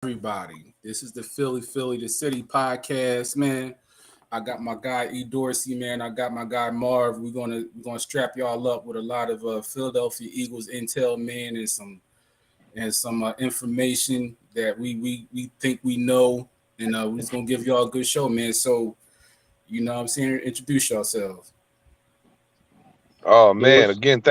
everybody. This is the Philly the City podcast, man. I got my guy E Dorsey, man. I got my guy Marv. We're gonna strap y'all up with a lot of Philadelphia Eagles intel, man, and some information that we think we know, and we're just gonna give y'all a good show, man. So what I'm saying, introduce yourselves. Oh man, Doors. again,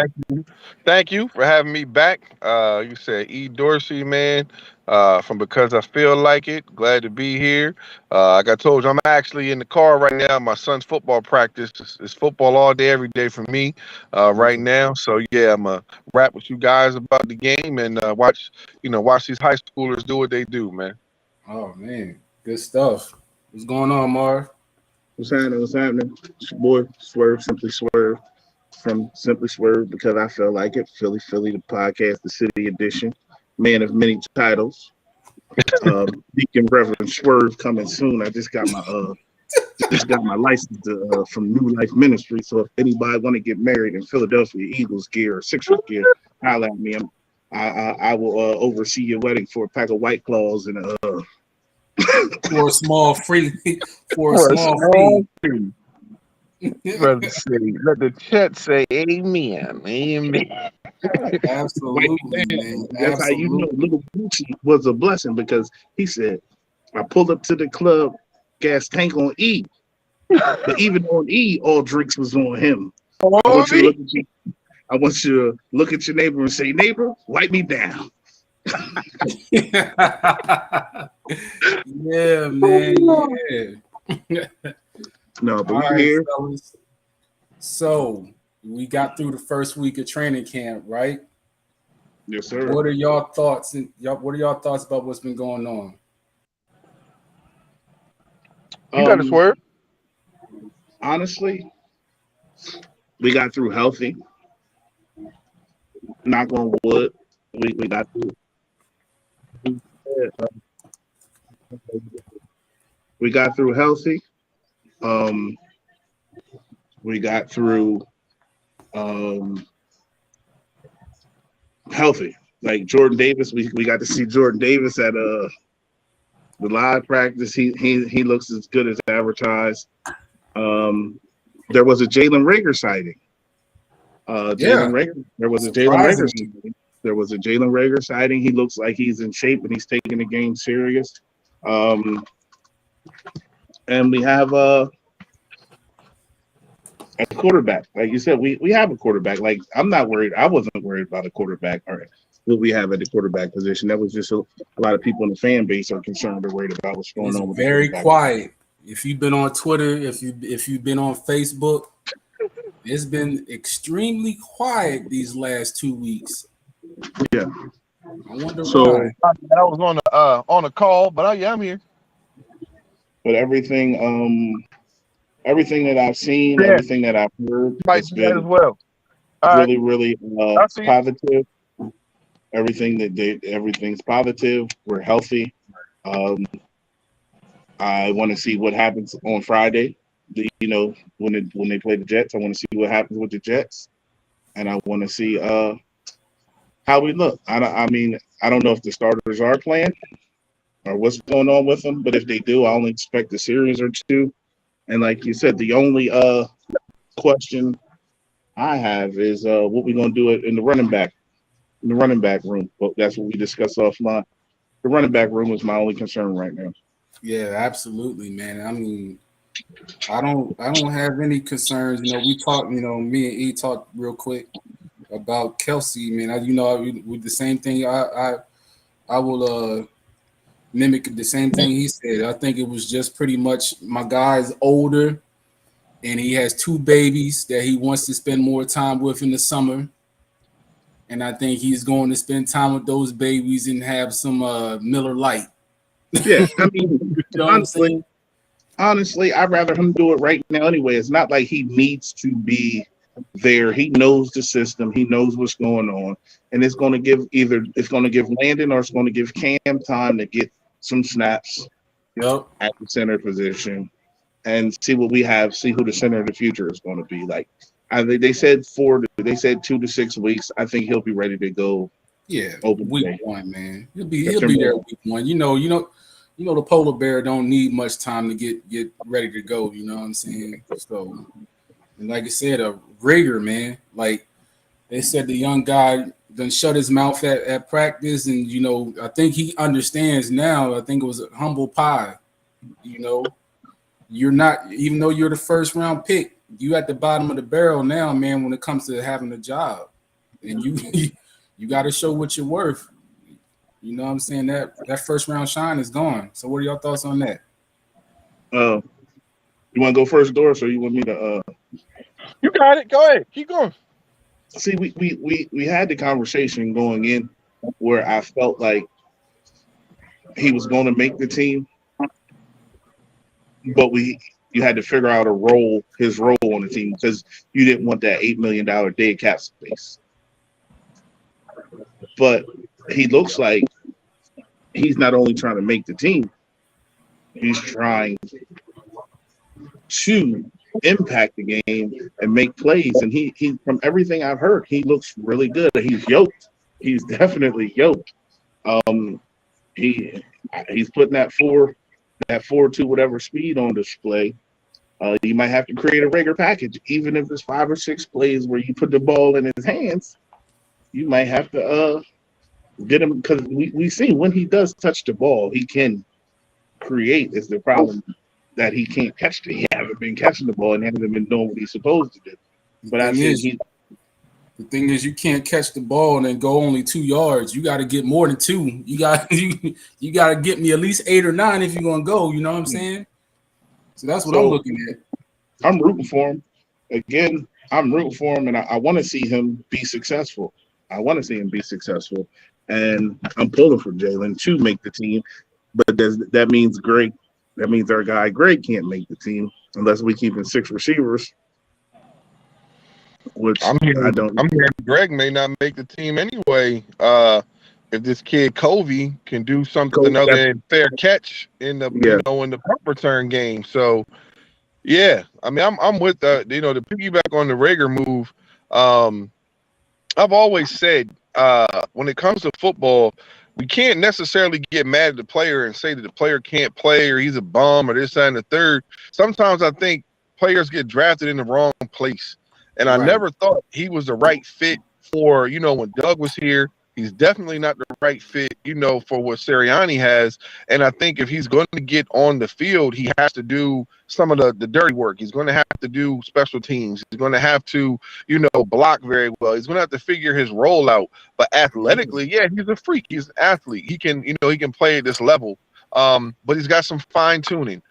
thank you for having me back. You said E Dorsey, man, from Because I Feel Like It. Glad to be here. Like I told you, I'm actually in the car right now. My son's football practice. It's football all day, every day for me right Okay. now. So yeah, I'm gonna rap with you guys about the game and watch these high schoolers do what they do, man. Oh man, good stuff. What's going on, Marv? What's happening? What's happening? It's your boy Swerve, Simply Swerve from Simply Swerve because I feel like it. Philly, the podcast, the city edition. Man of many titles. Deacon Reverend Swerve coming soon. I just got my license from New Life Ministry. So if anybody want to get married in Philadelphia Eagles gear or Sixers gear, holler at me. I will oversee your wedding for a pack of White Claws and For a small free, for a For a small fee. small fee, brother city. Let the chat say amen. Amen. white Absolutely, man. man. That's how you know Absolutely. little Gucci was a blessing because he said, I pulled up to the club, gas tank on E. But even on E, all drinks was on him. I Oh, want you to look at you. I want you to look at your neighbor and say, neighbor, wipe me down. Yeah, man. Yeah. No, but All we right, here. fellas. So we got through the first week of training camp, right? Yes, sir. What are y'all thoughts? What are y'all thoughts about what's been going on? you got to Um, swerve. honestly, we got through healthy. Knock on wood. We got through. We got through healthy. Um, we got through um healthy. Like Jordan Davis, we got to see Jordan Davis at the live practice. He looks as good as advertised. Um, there was a Jalen Rager sighting. Yeah, Jalen Rager. There was a Jalen Rager surprisingly. sighting. There was a Jalen Rager sighting. He looks like he's in shape and he's taking the game serious. Um, and we have a quarterback. Like you said, we have a quarterback. Like I'm not worried. I wasn't worried about a quarterback or what we have at the quarterback position. That was just a lot of people in the fan base are concerned or worried about what's going It's on with the very quarterback. quiet. If you've been on Twitter, if you've been on Facebook, it's been extremely quiet these last 2 weeks. Yeah. I wonder So, why. I was on a call, but yeah, I'm here. but everything that I've seen, Yeah, everything that I've heard, might it's do that as been well. All right, really I see you. positive. Everything's positive. We're healthy. Um, I want to see what happens on Friday. When they play the Jets, I want to see what happens with the Jets, and I want to see how we look. I mean, I don't know if the starters are playing or what's going on with them, but if they do, I only expect a series or two. And like you said, the only question I have is what we're gonna do it in the running back room. But that's what we discussed offline. The running back room is my only concern right now. Yeah, absolutely, man. I mean, I don't have any concerns. We talked. Me and E talked real quick about Kelsey, man. With the same thing. I will mimic the same thing he said. I think it was just pretty much my guy's older and he has two babies that he wants to spend more time with in the summer. And I think he's going to spend time with those babies and have some Miller Lite. Yeah, I You mean, know what I'm honestly, saying? I'd rather him do it right now anyway. It's not like he needs to be there. He knows the system. He knows what's going on, and it's going to give Landon or it's going to give Cam time to get some snaps Yep. at the center position and see what we have. See who the center of the future is going to be. Like they said 2 to 6 weeks. I think he'll be ready to go Yeah, open week day. 1, man. He'll be September. there week 1. You know, the polar bear don't need much time to get ready to go. You know what I'm saying? So, and like I said, a rigor, man. Like they said, the young guy done shut his mouth at practice, and I think he understands now. I think it was a humble pie. You know, you're not, even though you're the first round pick, you at the bottom of the barrel now, man. When it comes to having a job, and you you got to show what you're worth. You know what I'm saying? That first round shine is gone. So what are your thoughts on that? You want to go first, Doris, or you want me to? You got it. Go ahead. Keep going. See, we had the conversation going in where I felt like he was going to make the team, but you had to figure out his role on the team, because you didn't want that $8 million dead cap space. But he looks like he's not only trying to make the team, he's trying to impact the game and make plays. And he from everything I've heard, he looks really good. He's yoked. He's definitely yoked. He's putting that 4.2 whatever speed on display. You might have to create a regular package, even if it's 5 or 6 plays where you put the ball in his hands. You might have to get him, because we see when he does touch the ball, he can create. Is the problem that he can't catch it? He haven't been catching the ball and hasn't been doing what he's supposed to do. But I think the thing is, you can't catch the ball and then go only 2 yards. You got to get more than 2. You got to get me at least 8 or 9 if you're gonna go. You know what I'm saying? So that's what I'm looking at. I'm rooting for him. Again, I'm rooting for him, and I want to see him be successful. And I'm pulling for Jalen to make the team. But that means Greg. That means our guy Greg can't make the team unless we keep in 6 receivers. Which I'm hearing Greg may not make the team anyway. If this kid Covey can do something other than fair catch in the in the punt return game. So yeah, I mean I'm with to piggyback on the Rager move. I've always said when it comes to football, we can't necessarily get mad at the player and say that the player can't play or he's a bum or this, that, and the third. Sometimes I think players get drafted in the wrong place. And I never thought he was the right fit for, when Doug was here. He's definitely not the right fit, for what Sirianni has. And I think if he's going to get on the field, he has to do some of the dirty work. He's going to have to do special teams. He's going to have to, block very well. He's going to have to figure his role out. But athletically, yeah, he's a freak. He's an athlete. He can, he can play at this level. But he's got some fine tuning,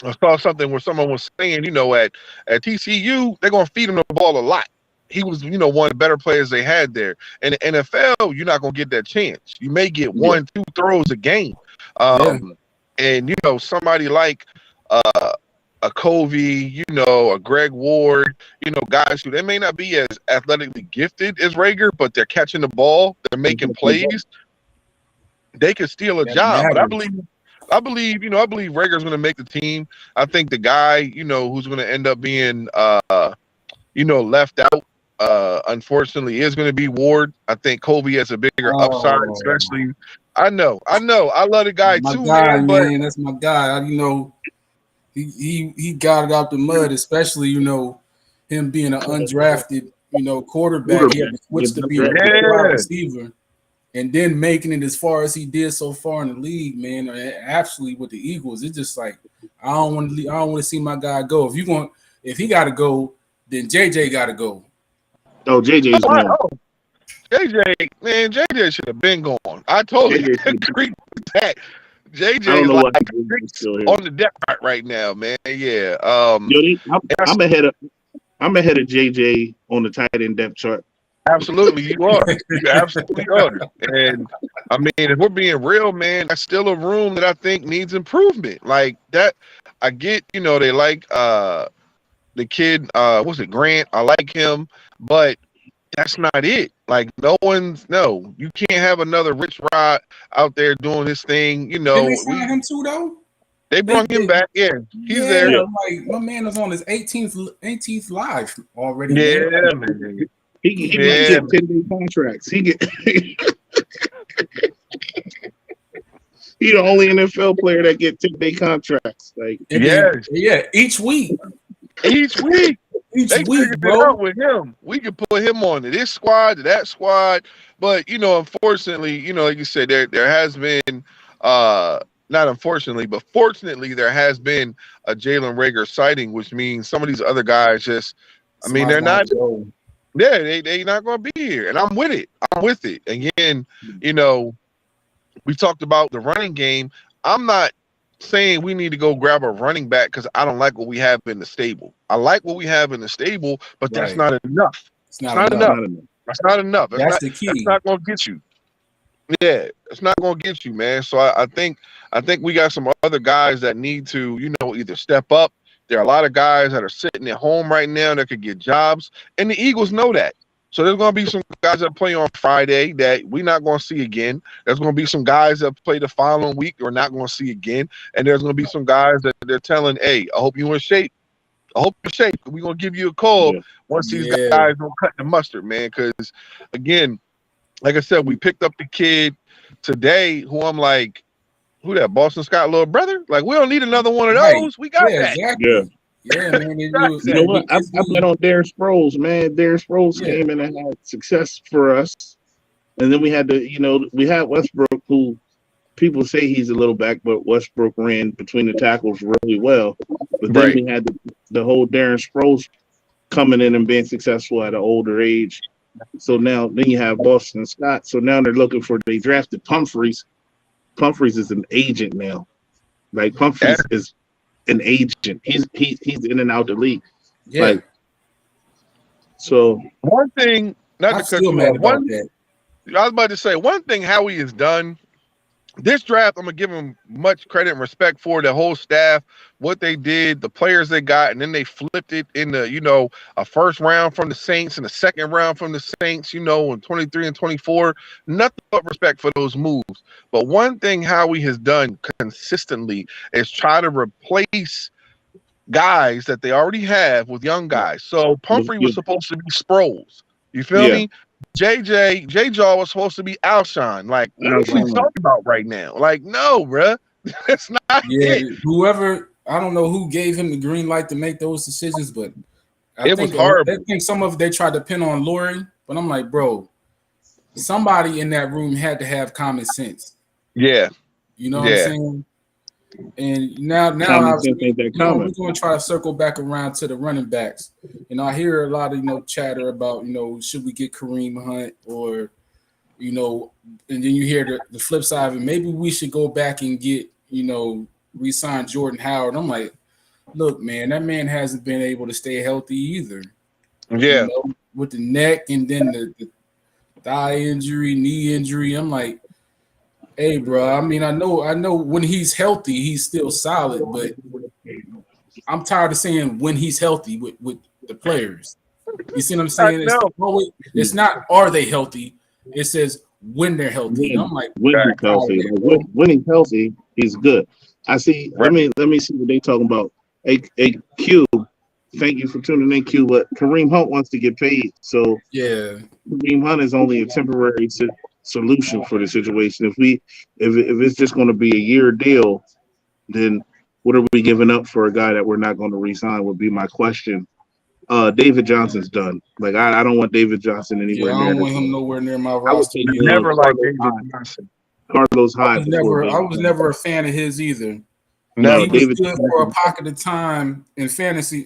I saw something where someone was saying, at TCU, they're going to feed him the ball a lot. He was, one of the better players they had there. In the NFL, you're not going to get that chance. You may get 1-2 throws a game. And, somebody like a Covey, a Greg Ward, guys who they may not be as athletically gifted as Rager, but they're catching the ball. They're making plays. They could steal a job. But I believe Rager's going to make the team. I think the guy, who's going to end up being, left out, unfortunately, is going to be Ward. I think Kobe has a bigger upside, especially. I know. I love the guy too, man. But that's my guy. He got it out the mud, especially him being an undrafted quarterback. He had to switch to be a wide receiver. And then making it as far as he did so far in the league, man, actually with the Eagles, it's just like I don't want to see my guy go. If he got to go, then JJ got to go. Oh, JJ's gone. JJ should have been gone. I totally agree with that. JJ is on the depth chart right now, man. Yeah. I'm ahead of JJ on the tight end depth chart. Absolutely, you are. You absolutely are. And I mean, if we're being real, man, that's still a room that I think needs improvement. Like that, I get, they like the kid, what's it, Grant? I like him, but that's not it. Like you can't have another Rich Rod out there doing his thing. Didn't they sign him too though? They brought him back. Yeah, he's there. Like my man is on his 18th live already. Yeah, man. He might Yeah, get 10-day contracts. He get he the only NFL player that get 10-day contracts. Like And then, yes. yeah, each week, Each week. each They week, figured it bro. out with him. We could put him on to this squad, to that squad. But unfortunately, like you said, there has been not unfortunately, but fortunately, there has been a Jalen Rager sighting, which means some of these other guys just Somebody's they're gonna have not to go. they not gonna be here. And I'm with it. I'm with it. Again, we talked about the running game. I'm not saying we need to go grab a running back because I don't like what we have in the stable. I like what we have in the stable, but that's Right. not enough. It's It's not not enough. enough. That's not enough. That's the That's key. not gonna get you. Yeah, it's not gonna get you, man. So I think we got some other guys that need to, either step up. There are a lot of guys that are sitting at home right now that could get jobs, and the Eagles know that. So there's gonna be some guys that play on Friday that we're not gonna see again. There's gonna be some guys that play the following week we're not gonna see again, and there's gonna be some guys that they're telling, "Hey, I hope you're in shape. I hope you're in shape. We're gonna give you a call yeah, once these Yeah. guys don't cut the mustard, man." Because again, like I said, we picked up the kid today who I'm like, who that Boston Scott little brother? Like, we don't need another one of Right. those. We got Yeah, that. exactly. yeah. Yeah, man. Got It was, You know that. what? I bet on Darren Sproles, man. Darren Sproles Yeah. came in and had success for us, and then we had we had Westbrook, who people say he's a little back, but Westbrook ran between the tackles really well. But then Right. we had the whole Darren Sproles coming in and being successful at an older age. So now then you have Boston Scott. So now they drafted Humphreys. Humphreys is an agent now. Like Humphreys is an agent. He's in and out the league. Yeah. Like so. One thing, not I'm to cut still you mad off. about that. I was about to say one thing Howie has done. This draft, I'm gonna give him much credit and respect for the whole staff, what they did, the players they got, and then they flipped it in the, a first round from the Saints and a second round from the Saints, in 23 and 24. Nothing but respect for those moves. But one thing Howie has done consistently is try to replace guys that they already have with young guys. So Pumphrey was supposed to be Sproles. You feel me? J Jaw was supposed to be Alshon. Like, what are we talking about right now? Like, no, bruh. That's not it. Whoever, I don't know who gave him the green light to make those decisions, but I think was horrible. I think some of they tried to pin on Lori, but I'm like, bro, somebody in that room had to have common sense. Yeah. You know what I'm saying? And now we're going to try to circle back around to the running backs. I hear a lot of chatter about should we get Kareem Hunt or and then you hear the flip side of it. Maybe we should go back and get re-sign Jordan Howard. I'm like, look, man, that man hasn't been able to stay healthy either. Yeah, with the neck and then the thigh injury, knee injury. I'm like, hey, bro. I mean, I know when he's healthy, he's still solid, but I'm tired of saying when he's healthy with the players. You see what I'm saying? It's not are they healthy? It says when they're healthy. I'm like, when he's healthy. When he's healthy, he's good. I see. Right. Let me see what they talking about. A Q. Thank you for tuning in, Q. But Kareem Hunt wants to get paid, so yeah, Kareem Hunt is only a temporary solution for the situation. If it's just going to be a year deal, then what are we giving up for a guy that we're not going to re-sign? Would be my question. David Johnson's done. Like I don't want David Johnson anywhere near. I don't want him nowhere near my roster. Never like David Johnson. Carlos Hyde. I was never a fan of his either. No, he was good for a pocket of time in fantasy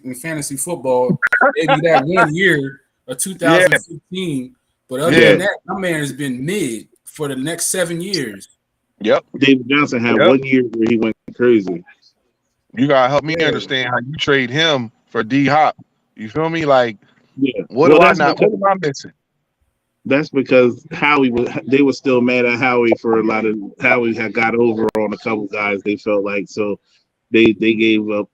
football. Maybe that 1 year of 2015. But other than that, my man has been mid for the next 7 years. Yep. David Johnson had 1 year where he went crazy. You gotta help me understand how you trade him for D Hop. You feel me? Like, what am I missing? That's because they were still mad at Howie for a lot of Howie had got over on a couple guys they felt like, so they gave up.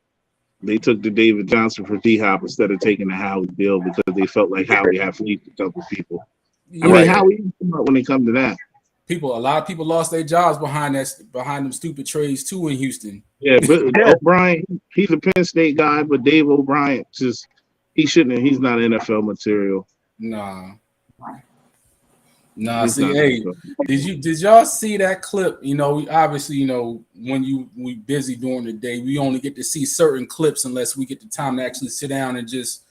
They took the David Johnson for D Hop instead of taking the Howie deal because they felt like Howie had fleeced a couple people. I mean, Howie when they come to that. A lot of people lost their jobs behind them stupid trades too in Houston. Yeah, but O'Brien, he's a Penn State guy, but Dave O'Brien he's not NFL material. Nah. Nah, He's see, not. hey, did y'all see that clip? You know, obviously, you know, when we busy during the day, we only get to see certain clips unless we get the time to actually sit down and just,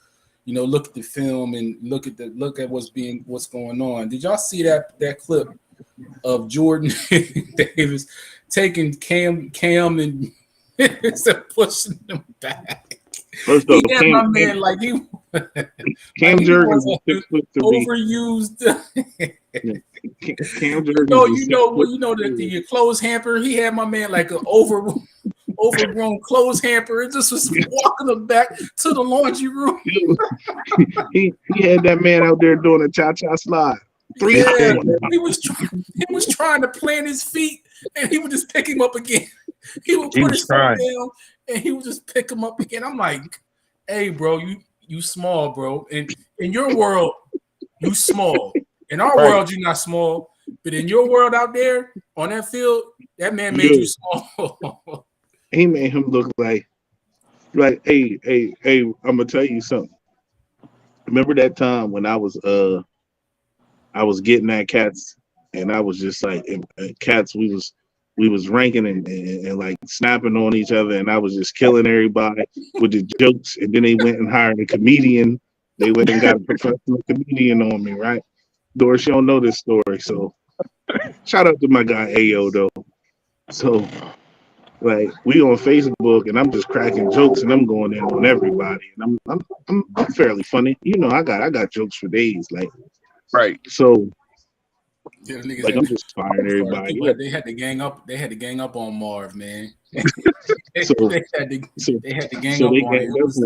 you know, look at the film and look at what's going on. Did y'all see that clip of Jordan Davis taking Cam and pushing them back? First He off, had my man like he Cam like Jurgens was is 6'3". overused. Cam Jurgens is 6'3". You know that the clothes hamper. He had my man like an overgrown clothes hamper. It just was walking him back to the laundry room. he had that man out there doing a cha-cha slide. Yeah, he was trying to plant his feet, and he would just pick him up again. He would put his foot down, and he would just pick him up again. I'm like, hey, bro, you small, bro. And in your world, you small. In our world, you're not small. But in your world out there on that field, that man made you small. He made him look like, hey, I'm gonna tell you something. Remember that time when I was getting at cats, and I was just like, cats, we was ranking and like snapping on each other, and I was just killing everybody with the jokes, and then they went and hired a comedian. They went and got a professional comedian on me, right? Doris, you don't know this story, so shout out to my guy Ayo though. So like we on Facebook, and I'm just cracking jokes, and I'm going in on everybody, and I'm fairly funny, you know. I got jokes for days, like right. So yeah, like I'm just firing everybody. They had to gang up. They had to gang up on Marv, man. they So had to gang so up they on ganged up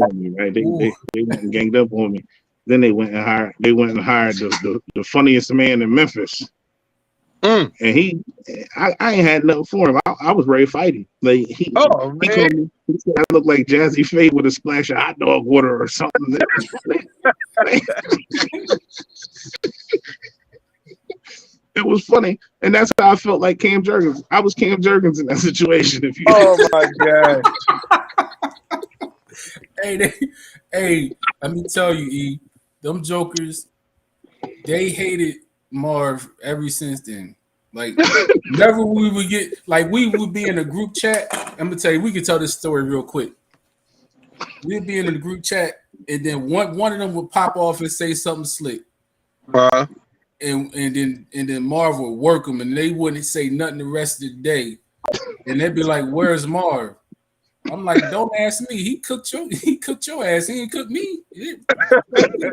on me, right? They went and ganged up on me. Then they went and hired the funniest man in Memphis. And I ain't had nothing for him. I was ready to fight him. Like he called me. He said I look like Jazzy Faye with a splash of hot dog water or something. It was funny, and that's how I felt like Cam Jurgens. I was Cam Jurgens in that situation. Oh my god! Hey, let me tell you, E, them jokers, they hated Marv ever since then. Like, whenever we would get, like, we would be in a group chat. I'm gonna tell you, we could tell this story real quick. We'd be in a group chat, and then one of them would pop off and say something slick. And then Marv would work them, and they wouldn't say nothing the rest of the day. And they'd be like, "Where's Marv?" I'm like, "Don't ask me. He cooked your ass. He didn't cook me. It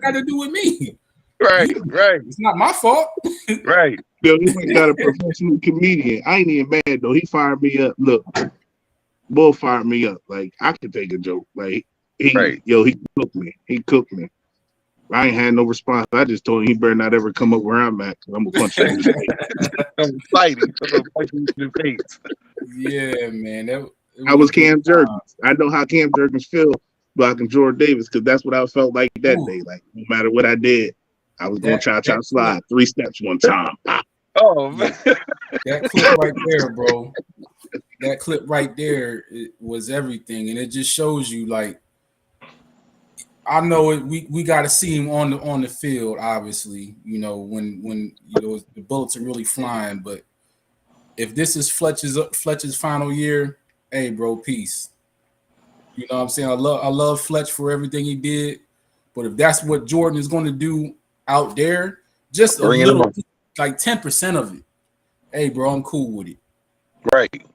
got to do with me." Right. It's not my fault. Right. Yo, he went got a professional comedian. I ain't even mad though. He fired me up. Look, Bull fired me up. Like I could take a joke. Like he cooked me. I ain't had no response. I just told him he better not ever come up where I'm at. I'm gonna punch him in the face. I'm fighting. I'm fighting in the face. Yeah, man. I was Cam Jurgens. I know how Cam Jurgens feel blocking Jordan Davis because that's what I felt like that day. Like no matter what I did, I was going cha-cha slide 3 steps one time. Oh man, that clip right there, bro. That clip right there was everything, and it just shows you like. I know it. We got to see him on the field. Obviously, you know when you know the bullets are really flying. But if this is Fletcher's final year, hey, bro, peace. You know what I'm saying? I love Fletch for everything he did. But if that's what Jordan is going to do out there, just a little, like 10% of it, hey, bro, I'm cool with it. Right.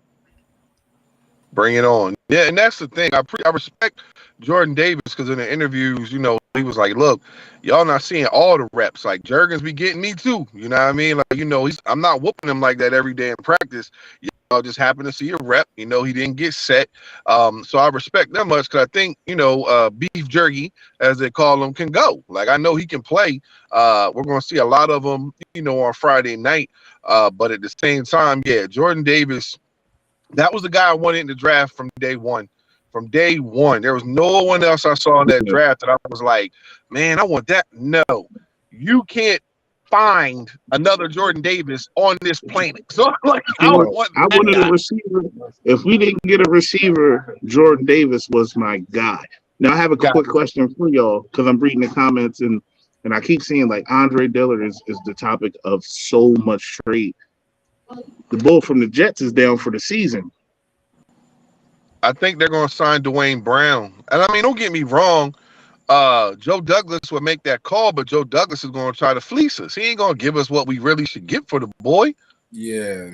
Bring it on. Yeah, and that's the thing. I respect Jordan Davis because in the interviews, you know, he was like, look, y'all not seeing all the reps. Like, Jurgens be getting me too. You know what I mean? Like, you know, I'm not whooping him like that every day in practice. You know, just happen to see a rep. You know, he didn't get set. So I respect that much because I think, you know, beef jerky, as they call him, can go. Like, I know he can play. We're going to see a lot of them, you know, on Friday night. But at the same time, yeah, Jordan Davis, that was the guy I wanted in the draft from day one. From day one, there was no one else I saw in that draft that I was like, man, I want that. No, you can't find another Jordan Davis on this planet. So I'm like, I wanted a receiver. If we didn't get a receiver, Jordan Davis was my guy. Now I have a quick question for y'all because I'm reading the comments and And I keep seeing like Andre Dillard is the topic of so much trade. The bull from the Jets is down for the season. I think they're going to sign Dwayne Brown. And I mean, don't get me wrong. Joe Douglas would make that call, but Joe Douglas is going to try to fleece us. He ain't going to give us what we really should get for the boy. Yeah.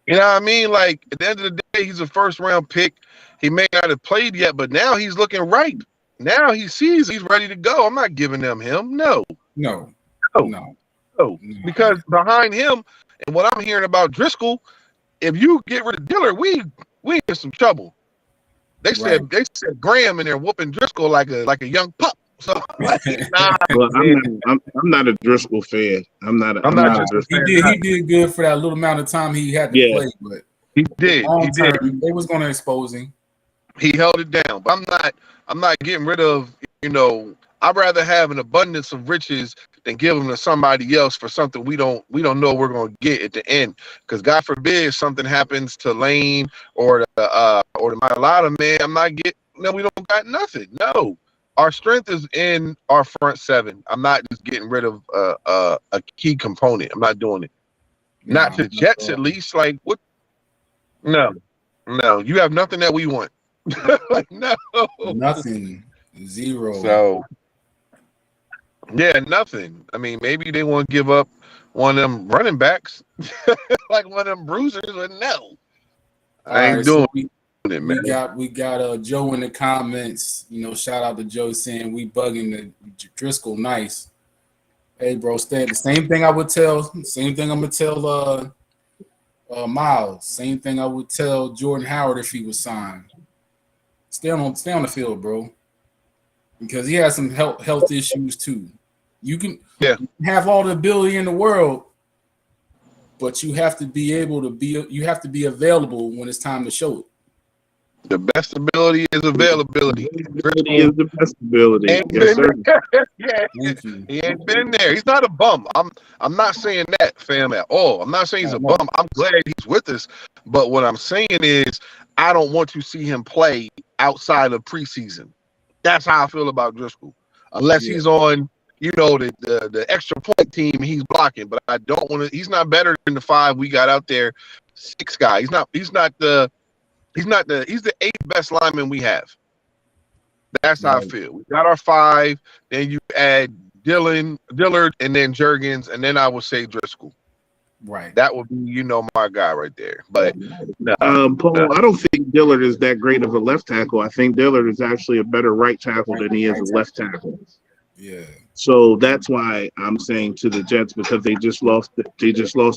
You know what I mean? Like, at the end of the day, he's a first-round pick. He may not have played yet, but now he's looking ripe. Now he sees he's ready to go. I'm not giving them him. No. No. Because behind him, and what I'm hearing about Driscoll, if you get rid of Dillard, we in some trouble. They said Graham in there whooping Driscoll like a young pup. So nah, well, I'm not a Driscoll fan. I'm not a Driscoll fan. He did good for that little amount of time he had to play, but he did. They was going to expose him. He held it down, but I'm not getting rid of. I'd rather have an abundance of riches than give them to somebody else for something we don't know we're going to get at the end. Because God forbid something happens to Lane or the Mailata, man. I'm not getting. No, we don't got nothing. No. Our strength is in our front seven. I'm not just getting rid of a key component. I'm not doing it. Not to Jets, at least. Like what? No. You have nothing that we want. Like no. Nothing. Zero. So yeah, nothing. I mean, maybe they want to give up one of them running backs, like one of them bruisers, but no. I ain't doing it. We got Joe in the comments. Shout out to Joe saying we bugging the Driscoll nice. Hey, bro, the same thing I would tell. Same thing I'm gonna tell Miles. Same thing I would tell Jordan Howard if he was signed. Stay on the field, bro, because he has some health issues too. You can have all the ability in the world, but you have to be able to be. You have to be available when it's time to show it. The best ability is availability. Ability is the best ability. Yes, sir. He ain't been there. He's not a bum. I'm not saying that, fam, at all. I'm not saying he's a bum. I'm glad he's with us. But what I'm saying is I don't want to see him play outside of preseason. That's how I feel about Driscoll. Unless he's on, the extra point team he's blocking. But I don't want to. He's not better than the 5 we got out there. 6 guy. He's the 8th best lineman we have. That's how I feel. We got our 5. Then you add Dillard, and then Juergens, and then I would say Driscoll. Right. That would be, my guy right there. But Paul, I don't think Dillard is that great of a left tackle. I think Dillard is actually a better right tackle than he is a left tackle. Yeah. So that's why I'm saying to the Jets, because they just lost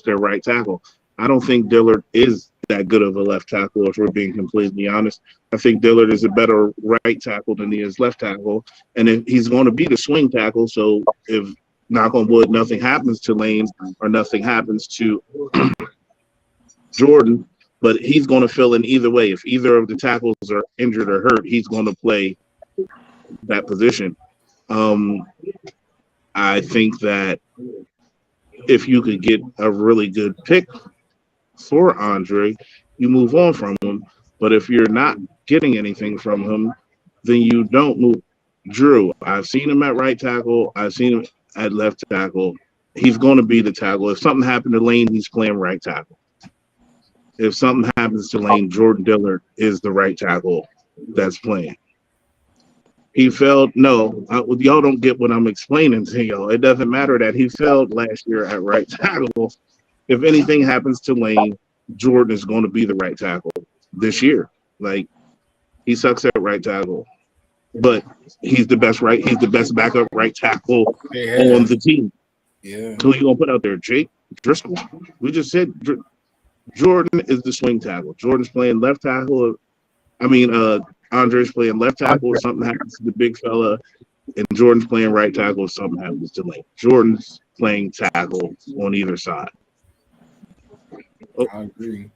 their right tackle. I don't think Dillard is that good of a left tackle, if we're being completely honest. I think Dillard is a better right tackle than he is left tackle. And if he's going to be the swing tackle, so if, knock on wood, nothing happens to Lane or nothing happens to Jordan, but he's going to fill in either way. If either of the tackles are injured or hurt, he's going to play that position. I think that if you could get a really good pick for Andre, you move on from him. But if you're not getting anything from him, then you don't move. Drew, I've seen him at right tackle. I've seen him at left tackle. He's going to be the tackle. If something happened to Lane, he's playing right tackle. If something happens to Lane, Jordan Dillard is the right tackle that's playing. He failed. No, y'all don't get what I'm explaining to y'all. It doesn't matter that he failed last year at right tackle. If anything happens to Lane, Jordan is going to be the right tackle this year. Like, he sucks at right tackle, but he's the best backup right tackle on the team. Yeah. Who you gonna put out there? Jake Driscoll? We just said Jordan is the swing tackle. Jordan's playing left tackle. Andre's playing left tackle. If something happens to the big fella, and Jordan's playing right tackle. If something happens to Lane, Jordan's playing tackle on either side. I agree.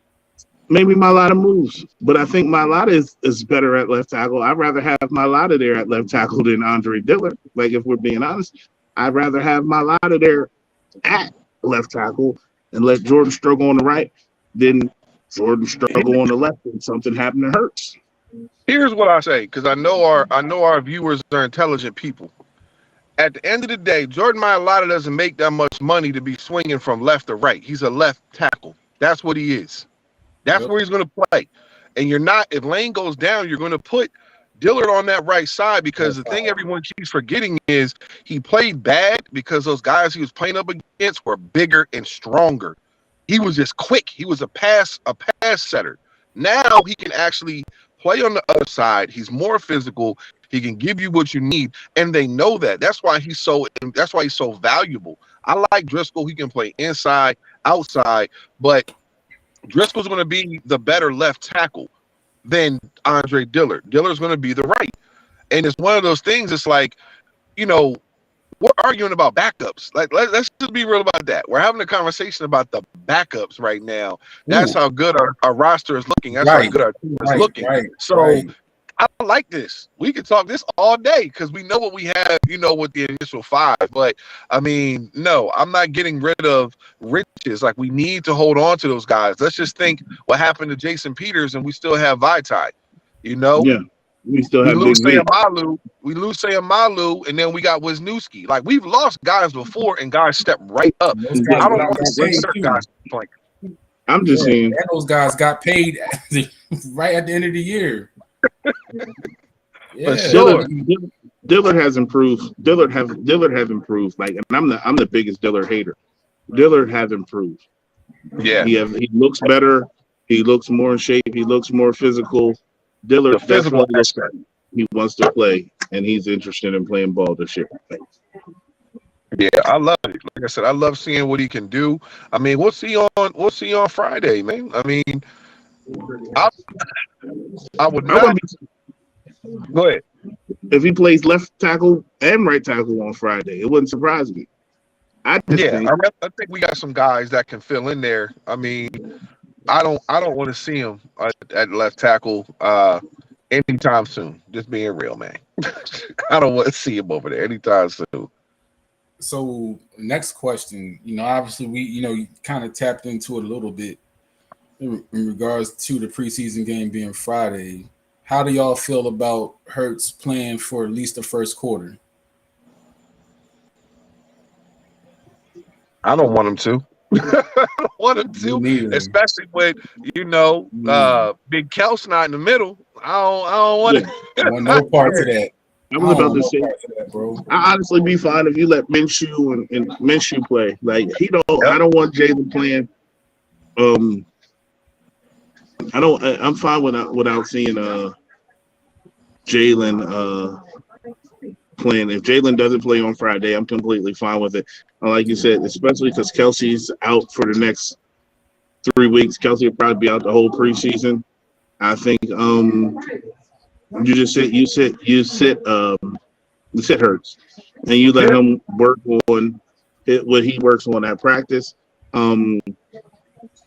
Maybe Mailata moves, but I think Mailata is better at left tackle. I'd rather have Mailata there at left tackle than Andre Dillard. Like, if we're being honest, I'd rather have Mailata there at left tackle and let Jordan struggle on the right than Jordan struggle on the left and something happen to Hurts. Here's what I say, because I know our viewers are intelligent people. At the end of the day, Jordan Mailata doesn't make that much money to be swinging from left to right. He's a left tackle. That's what he is. That's Yep. where he's going to play. And you're not, if Lane goes down, you're going to put Dillard on that right side because the thing everyone keeps forgetting is he played bad because those guys he was playing up against were bigger and stronger. He was just quick. He was a pass setter. Now he can actually play on the other side. He's more physical. He can give you what you need, and they know that. That's why he's so valuable. I like Driscoll. He can play inside, outside, but Driscoll's going to be the better left tackle than Andre Dillard. Dillard's going to be the right. And it's one of those things, it's like, you know, we're arguing about backups. Like, let's just be real about that. We're having a conversation about the backups right now. That's how good our roster is looking. That's how good our team is looking. So I like this. We could talk this all day because we know what we have, you know, with the initial five. But, I mean, no, I'm not getting rid of riches. Like, we need to hold on to those guys. Let's just think what happened to Jason Peters, and we still have Vaitai, you know? Yeah. We still have lose Big V. Sayamalu. We lose Sayamalu, and then we got Wisniewski. Like, we've lost guys before, and guys step right up. Those guys I don't got want to see paid certain too. guys playing. I'm just saying. And those guys got paid right at the end of the year. For sure. Dillard has improved. Dillard have improved. Like, and I'm the biggest Dillard hater. Dillard has improved. Yeah. He looks better. He looks more in shape. He looks more physical. Dillard, that's what he wants to play, and he's interested in playing ball this year. Yeah, I love it. Like I said, I love seeing what he can do. I mean, we'll see on Friday, man. I mean, I would not. Go ahead. If he plays left tackle and right tackle on Friday, it wouldn't surprise me. I think we got some guys that can fill in there. I mean, I don't want to see him at left tackle anytime soon. Just being real, man. I don't want to see him over there anytime soon. So next question, you know, obviously we, you know, kind of tapped into it a little bit in regards to the preseason game being Friday. How do y'all feel about Hurts playing for at least the first quarter? I don't want him to. I don't want him to, especially with, you know, Big Kel's not in the middle. I don't want it. I want no part of that. I was about to say, that, bro. I honestly be fine if you let Minshew and Minshew play. Like, I don't want Jalen playing. I'm fine without seeing Jalen playing. If Jalen doesn't play on Friday, I'm completely fine with it. Like you said, especially because Kelsey's out for the next 3 weeks. Kelsey will probably be out the whole preseason. I think you sit Hurts, and you let him work on what he works on at practice.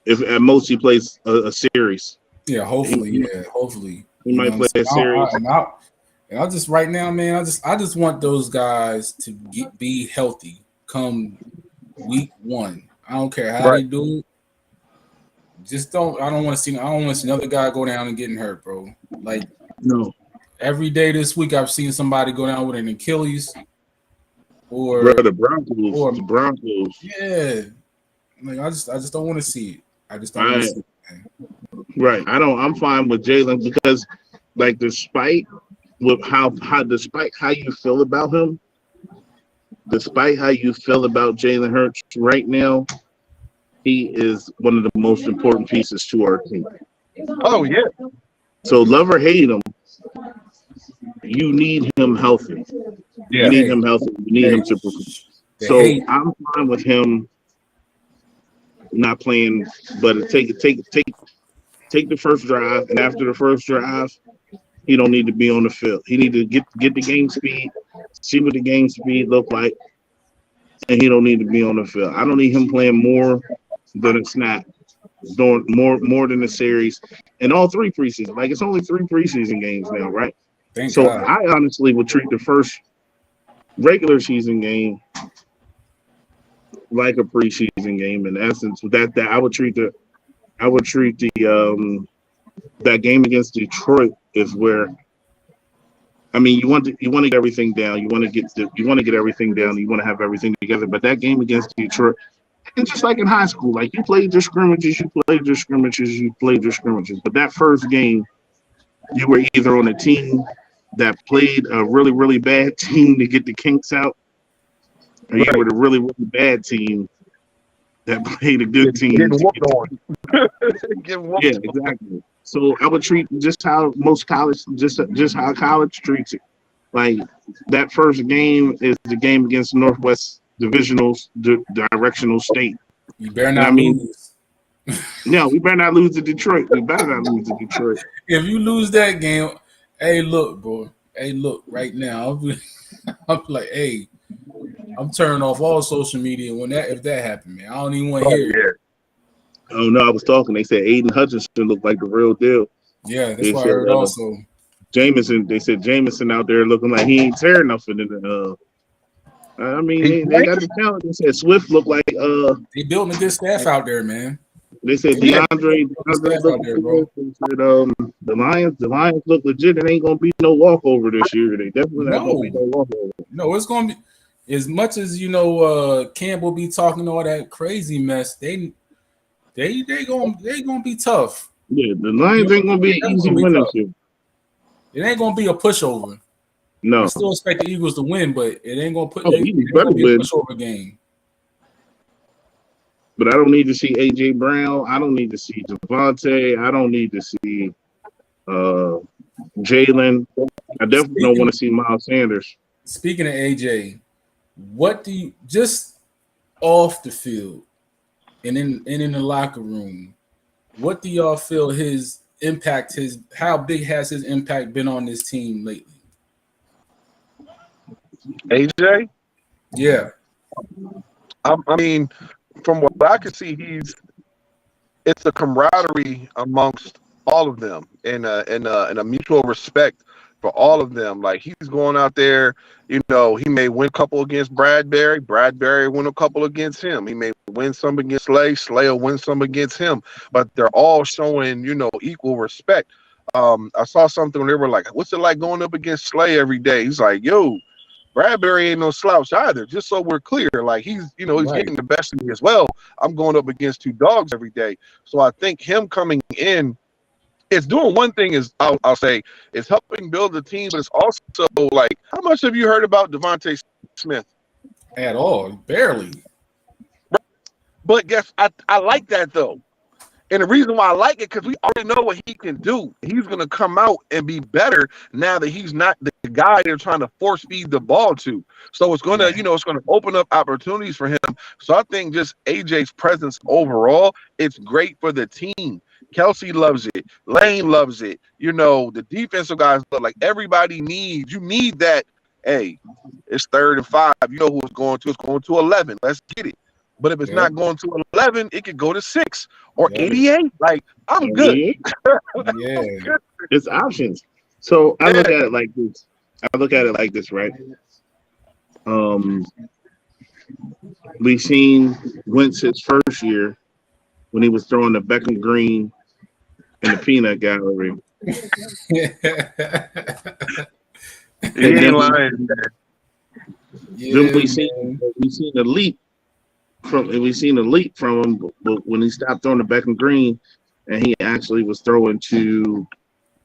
If at most he plays a series. Yeah, hopefully. Hopefully. He might play a series. And I just right now, man, I just want those guys to be healthy come week 1. I don't care how they do it. I don't want to see another guy go down and getting hurt, bro. Like, no. Every day this week I've seen somebody go down with an Achilles or the Broncos. Yeah. Like I just don't want to see it. I just don't want to see it, man. Right. I'm fine with Jalen because, like, despite how you feel about him, despite how you feel about Jalen Hurts right now, he is one of the most important pieces to our team. Oh yeah. So love or hate him, you need him healthy. Yeah. You need him healthy. You need him to perform. So I'm fine with him not playing, but take the first drive, and after the first drive, he don't need to be on the field. He need to get the game speed, see what the game speed look like, and he don't need to be on the field. I don't need him playing more than a snap, doing more than a series, and all 3 preseason. Like, it's only 3 preseason games now, right? Thank so God. I honestly would treat the first regular season game like a preseason game. In essence, that I would treat the that game against Detroit is where I mean, you want to get everything down. You want to get everything down. You want to have everything together. But that game against Detroit, and just like in high school, like you played your scrimmages, you played your scrimmages. But that first game, you were either on a team that played a really, really bad team to get the kinks out, or you were the really, really bad team that played a good team. Getting whooped on. Getting whooped Yeah, on. exactly. So I would treat just how most college, just how college treats it. Like that first game is the game against Northwest directional state. You better And I not mean, lose. no, we better not lose to Detroit. We better not lose to Detroit. If you lose that game, hey, look, bro. Hey, look, right now, I'm like, hey, I'm turning off all social media if that happened, man. I don't even want to hear it. Oh no, I was talking. They said Aiden Hutchinson looked like the real deal. Yeah, that's They what I said heard also. Jameson. They said Jameson out there looking like he ain't tearing nothing in the. I mean, they got the talent. They said Swift looked like They building a good staff out there, man. They said DeAndre looked good. They said the Lions look legit. It ain't gonna be no walkover this year. They definitely not gonna be no walkover. No, it's gonna be as much as Campbell be talking all that crazy mess. They gonna be tough. Yeah, the Lions ain't gonna be an easy winner too. It ain't gonna be a pushover. No, I still expect the Eagles to win, but it ain't gonna be a pushover game. But I don't need to see AJ Brown. I don't need to see Javonte. I don't need to see Jalen. I definitely don't want to see Miles Sanders. Speaking of AJ, what do you just off the field and in the locker room? What do y'all feel his impact? How big has his impact been on this team lately? AJ? Yeah. I mean, from what I can see, it's a camaraderie amongst all of them and a mutual respect for all of them. Like he's going out there, he may win a couple against Bradbury. Bradbury win a couple against him. He may win some against Slay. Slay will win some against him. But they're all showing, equal respect. I saw something where they were like, "What's it like going up against Slay every day?" He's like, "Yo, Bradbury ain't no slouch either. Just so we're clear, like he's getting the best of me as well. I'm going up against two dogs every day." So I think him coming in, it's doing one thing is I'll say it's helping build the team, but it's also like, how much have you heard about Devontae Smith? At all, barely. But guess I like that though. And the reason why I like it, because we already know what he can do. He's going to come out and be better now that he's not the guy they're trying to force feed the ball to. So it's going to, it's going to open up opportunities for him. So I think just AJ's presence overall, it's great for the team. Kelsey loves it. Lane loves it. The defensive guys love, like everybody you need that. Hey, it's 3rd and 5. You know who it's going to. It's going to 11. Let's get it. But if it's not going to 11, it could go to 6 or 88. Like, I'm good. Yeah. It's options. So I look at it like this. Right? We seen Wentz his first year when he was throwing the Beckham Green in the peanut gallery. He ain't lying. Then we seen a leap from him when he stopped throwing the Beckham Green and he actually was throwing to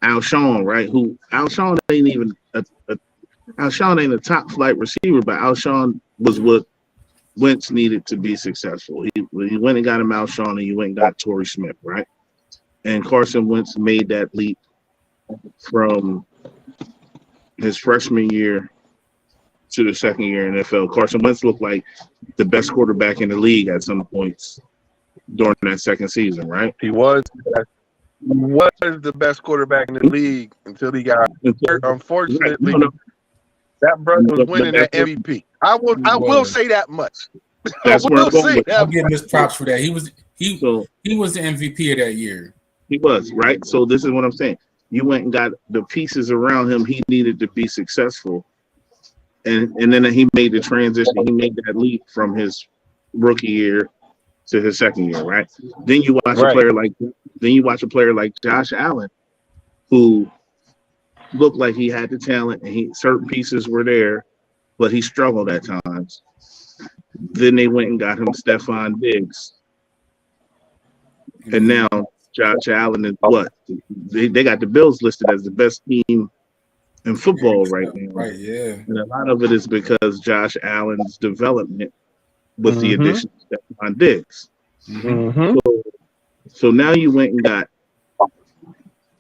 Alshon, right? Who Alshon ain't even Alshon ain't a top flight receiver, but Alshon was what Wentz needed to be successful. He went and got him Alshon and he went and got Torrey Smith, right? And Carson Wentz made that leap from his freshman year to the second year in the NFL. Carson Wentz looked like the best quarterback in the league at some points during that second season, right? He was the best quarterback in the league until he got hurt. Unfortunately, that brother was winning that MVP. I will say that much. That's where I'm going. I'll give him his props for that. He was the MVP of that year. He was, right? So this is what I'm saying. You went and got the pieces around him he needed to be successful. And then he made the transition. He made that leap from his rookie year to his second year, right? Then you watch a player like Josh Allen, who looked like he had the talent, and certain pieces were there, but he struggled at times. Then they went and got him Stephon Diggs, and now Josh Allen is what? They got the Bills listed as the best team in football right now. Right, yeah. And a lot of it is because Josh Allen's development with the addition of Stephon Diggs. So now you went and got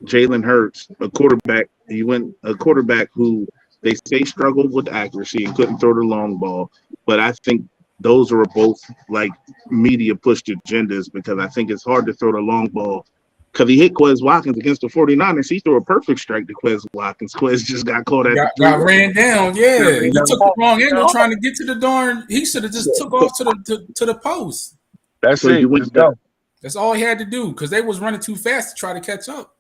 Jalen Hurts, a quarterback. You went a quarterback who they say struggled with accuracy and couldn't throw the long ball. But I think those are both like media pushed agendas because I think it's hard to throw the long ball. Because he hit Quez Watkins against the 49ers. He threw a perfect strike to Quez Watkins. Quez just got caught at got ran down. Yeah, he took the wrong angle trying to get to the darn. He should have just took off to the post. That's it. That's all he had to do because they was running too fast to try to catch up.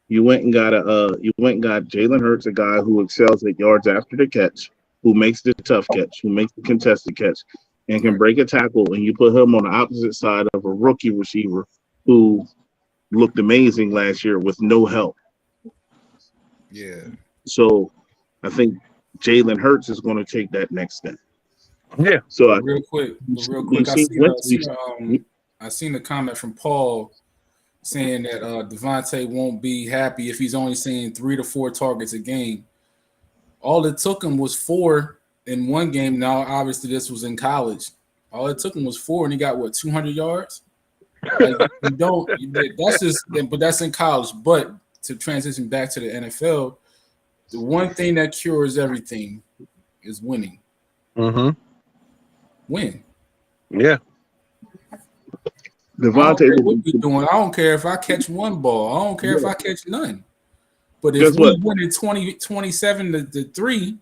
You went and got Jalen Hurts, a guy who excels at yards after the catch, who makes the tough catch, who makes the contested catch, and can break a tackle. And you put him on the opposite side of a rookie receiver who looked amazing last year with no help. Yeah. So I think Jalen Hurts is going to take that next step. Yeah. So real quick, I seen the comment from Paul saying that Devontae won't be happy if he's only seeing 3 to 4 targets a game. All it took him was 4 in one game. Now, obviously, this was in college. All it took him was 4, and he got 200 yards. Like, but that's in college. But to transition back to the NFL, the one thing that cures everything is winning. Win. Yeah. Devontae, what we doing? I don't care if I catch one ball. I don't care if I catch none. But if we win in 27 to 3,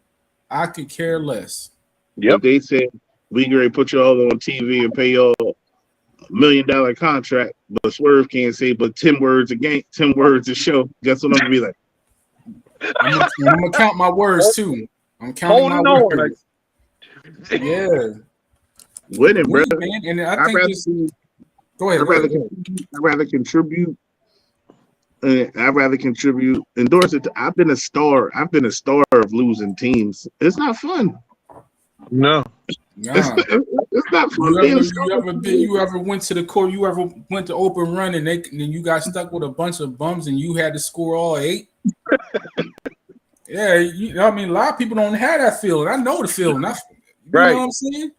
I could care less. Yep. They said we going to put y'all on TV and pay y'all $1 million contract, but Swerve can't say but 10 words a game, 10 words a show. Guess what I'm gonna be like? I'm gonna count my words too. I'm counting my words. Yeah. Winning, bro. Man. And I think go ahead. I'd rather contribute. I'd rather contribute. Endorse it. I've been a star of losing teams. It's not fun. No. It's not fun. You ever went to the court? You ever went to open run and then you got stuck with a bunch of bums and you had to score all 8? Yeah, I mean, a lot of people don't have that feeling. I know the feeling. You know what I'm saying?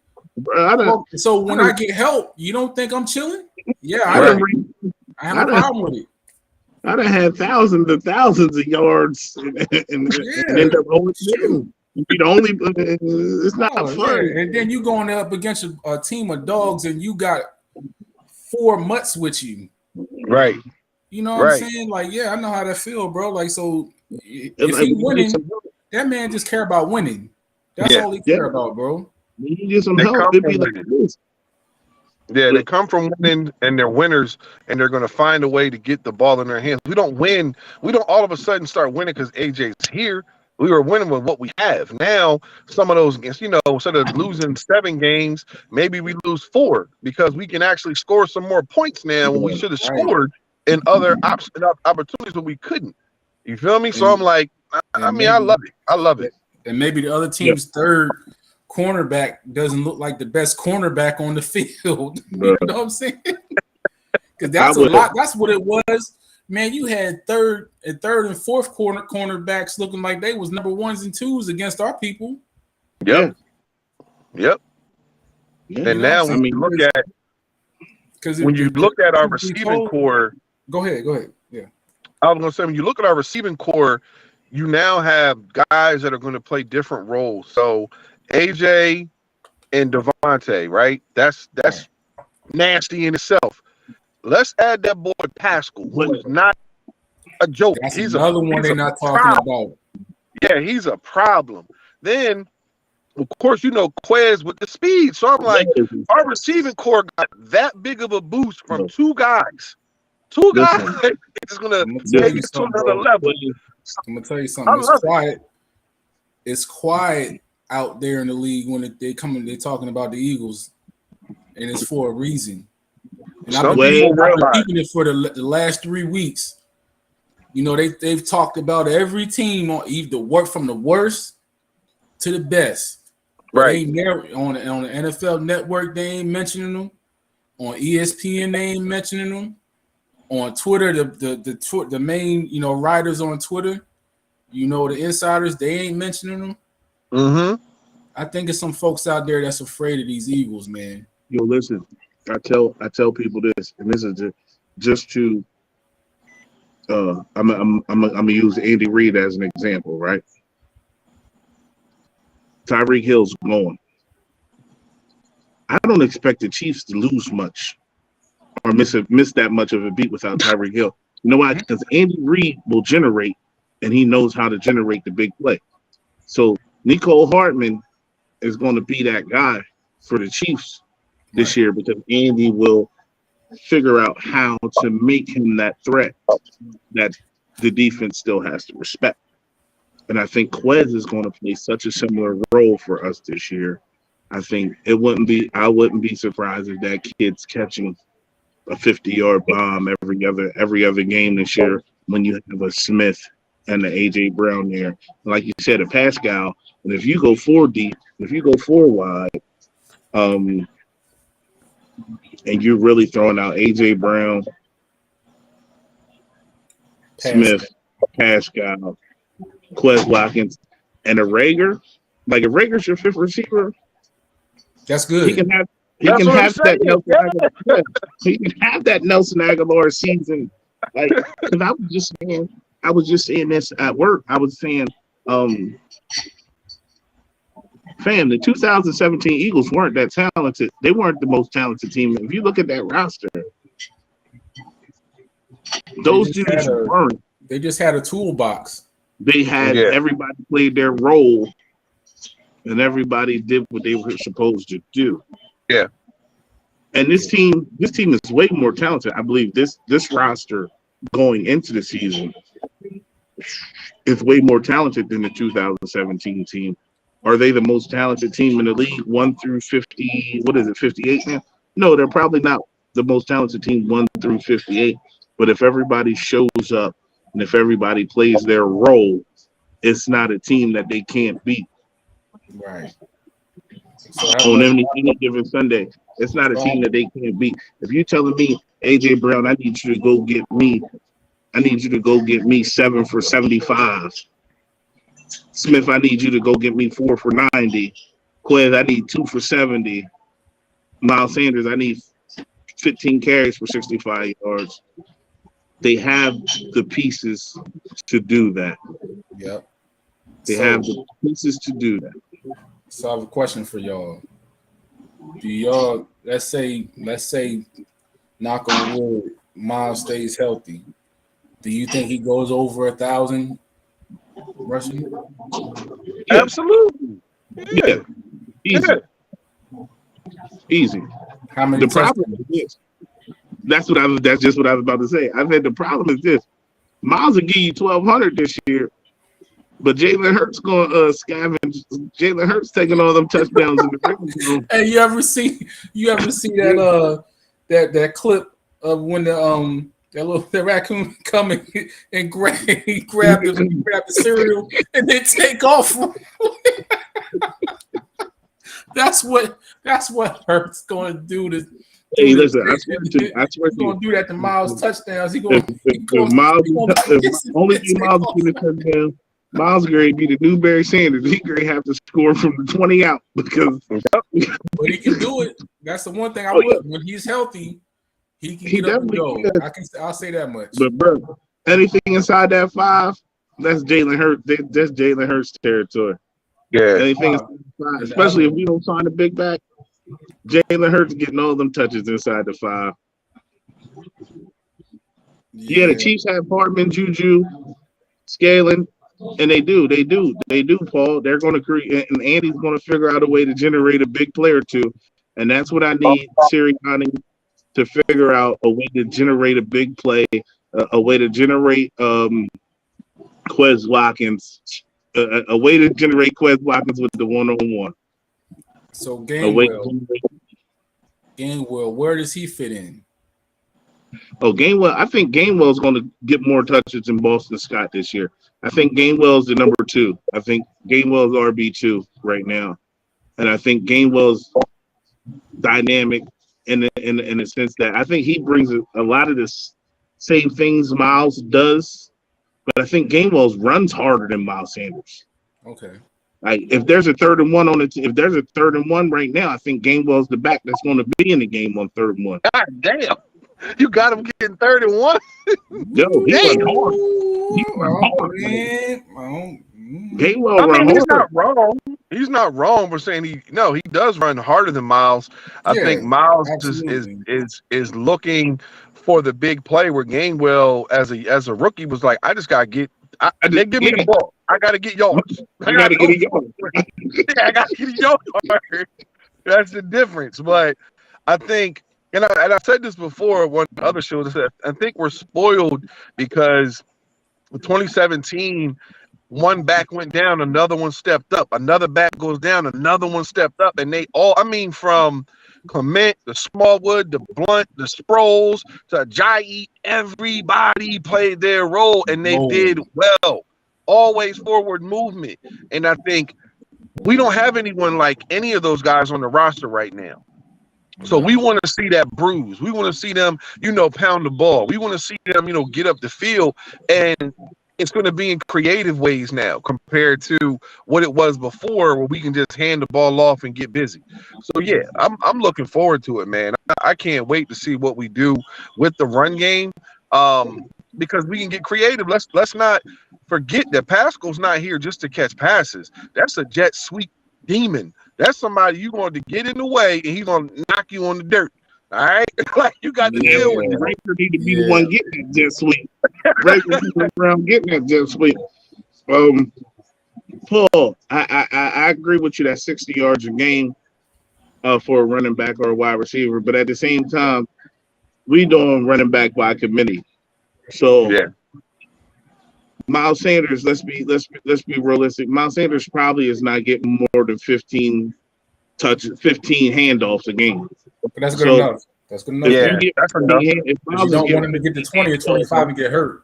So when I get help, you don't think I'm chilling? Yeah, I have a problem with it. I'd have had thousands of yards and end up 0-2. The only it's not fun. Yeah. And then you going up against a team of dogs and you got 4 mutts with you. Right. You know what I'm saying? Like, yeah, I know how that feel, bro. Like, so if he winning, that man just care about winning. That's all he care about, bro. You get some help, it'd be like this. Yeah, they come from winning and they're winners and they're going to find a way to get the ball in their hands. We don't win. We don't all of a sudden start winning because AJ's here. We were winning with what we have. Now, some of those games, instead of losing 7 games, maybe we lose 4 because we can actually score some more points now when we should have scored in other opportunities when we couldn't. You feel me? So I'm like, I love it. I love it. And maybe the other team's third cornerback doesn't look like the best cornerback on the field. You know what I'm saying? Because that's a lot. That's what it was. Man, you had third and fourth cornerbacks looking like they was number 1s and 2s against our people. Yep. And now when you look at our receiving core, go ahead. Yeah, I was going to say when you look at our receiving core, you now have guys that are going to play different roles. So AJ and Devontae, right? That's nasty in itself. Let's add that boy Pascal, who is not a joke. He's another one they're not talking about. Yeah, he's a problem. Then, of course, Quez with the speed. So I'm like, our receiving core got that big of a boost from 2 guys. 2 guys is going to take us to another level. I'm going to tell you something. It's quiet out there in the league when they're talking about the Eagles, and it's for a reason. And I've been keeping it for the last 3 weeks. You know, they've talked about every team on either work from the worst to the best. But Right. they ain't never on the NFL Network. They ain't mentioning them. On ESPN, they ain't mentioning them. On Twitter, the main writers on Twitter, the insiders, they ain't mentioning them. Mm-hmm. I think it's some folks out there that's afraid of these Eagles, man. Yo, listen, I tell people this, and this is just to I'm gonna use Andy Reid as an example, right? Tyreek Hill's going. I don't expect the Chiefs to lose much or miss that much of a beat without Tyreek Hill. You know why? Because Andy Reid will generate, and he knows how to generate the big play. So Nico Hartman is going to be that guy for the Chiefs this year because Andy will figure out how to make him that threat that the defense still has to respect. And I think Quez is going to play such a similar role for us this year. I think I wouldn't be surprised if that kid's catching a 50-yard bomb every other game this year when you have a Smith and the AJ Brown there. Like you said, a Pascal. And if you go 4 deep, if you go 4 wide, and you're really throwing out AJ Brown, Smith, Pascal, Quez Watkins, and a Rager. Like if Rager's your 5th receiver, that's good. He can have that Nelson Aguilar. He can have that Nelson Aguilar season. Like, because I was just saying this at work. I was saying, fam, the 2017 Eagles weren't that talented. They weren't the most talented team. If you look at that roster, those dudes weren't. They just had a toolbox. They had everybody played their role, and everybody did what they were supposed to do. Yeah. And this team is way more talented. I believe this roster going into the season is way more talented than the 2017 team. Are they the most talented team in the league? 1 through 50. What is it? 58 now? No, they're probably not the most talented team 1 through 58. But if everybody shows up and if everybody plays their role, it's not a team that they can't beat. Right. So on any given Sunday, it's not a team that they can't beat. If you're telling me, AJ Brown, I need you to go get me 7 for 75. Smith, I need you to go get me 4 for 90. Quez, I need 2 for 70. Miles Sanders, I need 15 carries for 65 yards. They have the pieces to do that. Yep. They have the pieces to do that. So I have a question for y'all. Do y'all let's say knock on wood, Miles stays healthy. Do you think he goes over 1,000 rushing? Yeah. Absolutely. Yeah. Easy. How many? The problem is this. That's just what I was about to say. I said the problem is this. Miles will give you 1,200 this year, but Jalen Hurts going to scavenge. Jalen Hurts taking all them touchdowns in the red zone. Hey, you ever see that clip of when the raccoon come and grab the cereal and then take off? That's what Hurts going to do to. Hey, listen, I swear he's going to do that to Miles touchdowns. Only Miles can a touchdown. Miles Gray be the new Barry Sanders. He Gray have to score from the 20 out because. But he can do it. That's the one thing I would. When he's healthy, he can get up and go. I'll say that much. But bro, anything inside that 5, that's Jalen Hurts. That's Jalen Hurts territory. Yeah. Anything inside the 5, especially if we don't sign the big back, Jalen Hurts getting all them touches inside the 5. Yeah, the Chiefs have Hartman, Juju, Scaling, and they do, Paul. They're going to create, and Andy's going to figure out a way to generate a big player or two, and that's what I need Sirianni to figure out a way to generate a big play, a way to generate Quez Watkins, a way to generate Quez Watkins with the 1-on-1. So Gainwell, where does he fit in? Oh, Gainwell. I think Gainwell's going to get more touches than Boston Scott this year. I think Gainwell's the number two. I think Gainwell's RB2 right now, and I think Gainwell's dynamic in the sense that I think he brings a lot of the same things Miles does, but I think Gainwell's runs harder than Miles Sanders. Okay. Like if there's a third and one on it, if there's a third and one right now, I think Gainwell's the back that's going to be in the game on third and one. God damn. You got him getting 31. Yo, he Damn. run hard. He run hard. Gainwell I mean, run he's hard. not wrong. He's not wrong for saying he does run harder than Miles. I Yeah, think Miles absolutely. is looking for the big play where Gainwell as a rookie was like, I just gotta get they give me the ball. I gotta get yards. I gotta get a yard. Yeah, I gotta get a yard. That's the difference. But I think and I said this before one other show. I think we're spoiled because 2017 one back went down, another one stepped up, another back goes down, another one stepped up, and they all, I mean, from Clement, the Smallwood, the Blunt, the Sproles, to Jai, everybody played their role, and they did well. Always forward movement, and I think we don't have anyone like any of those guys on the roster right now. So we want to see that bruise. We want to see them, pound the ball. We want to see them, get up the field, and it's going to be in creative ways now compared to what it was before, where we can just hand the ball off and get busy. So yeah, I'm looking forward to it, man. I can't wait to see what we do with the run game, because we can get creative. Let's not forget that Pascal's not here just to catch passes. That's a jet sweep demon. That's somebody you're going to get in the way, and he's going to knock you on the dirt. All right, like you got to deal with it. Raker need to be the one getting that jet sweep. Raker around getting that jet sweep. Paul, I agree with you that 60 yards a game for a running back or a wide receiver, but at the same time, we doing running back by committee. So yeah. Miles Sanders, let's be realistic. Miles Sanders probably is not getting more than 15 handoffs a game. But that's good enough. That's good enough. Yeah, that's enough. You don't want him to get to 20 or 25 and get hurt.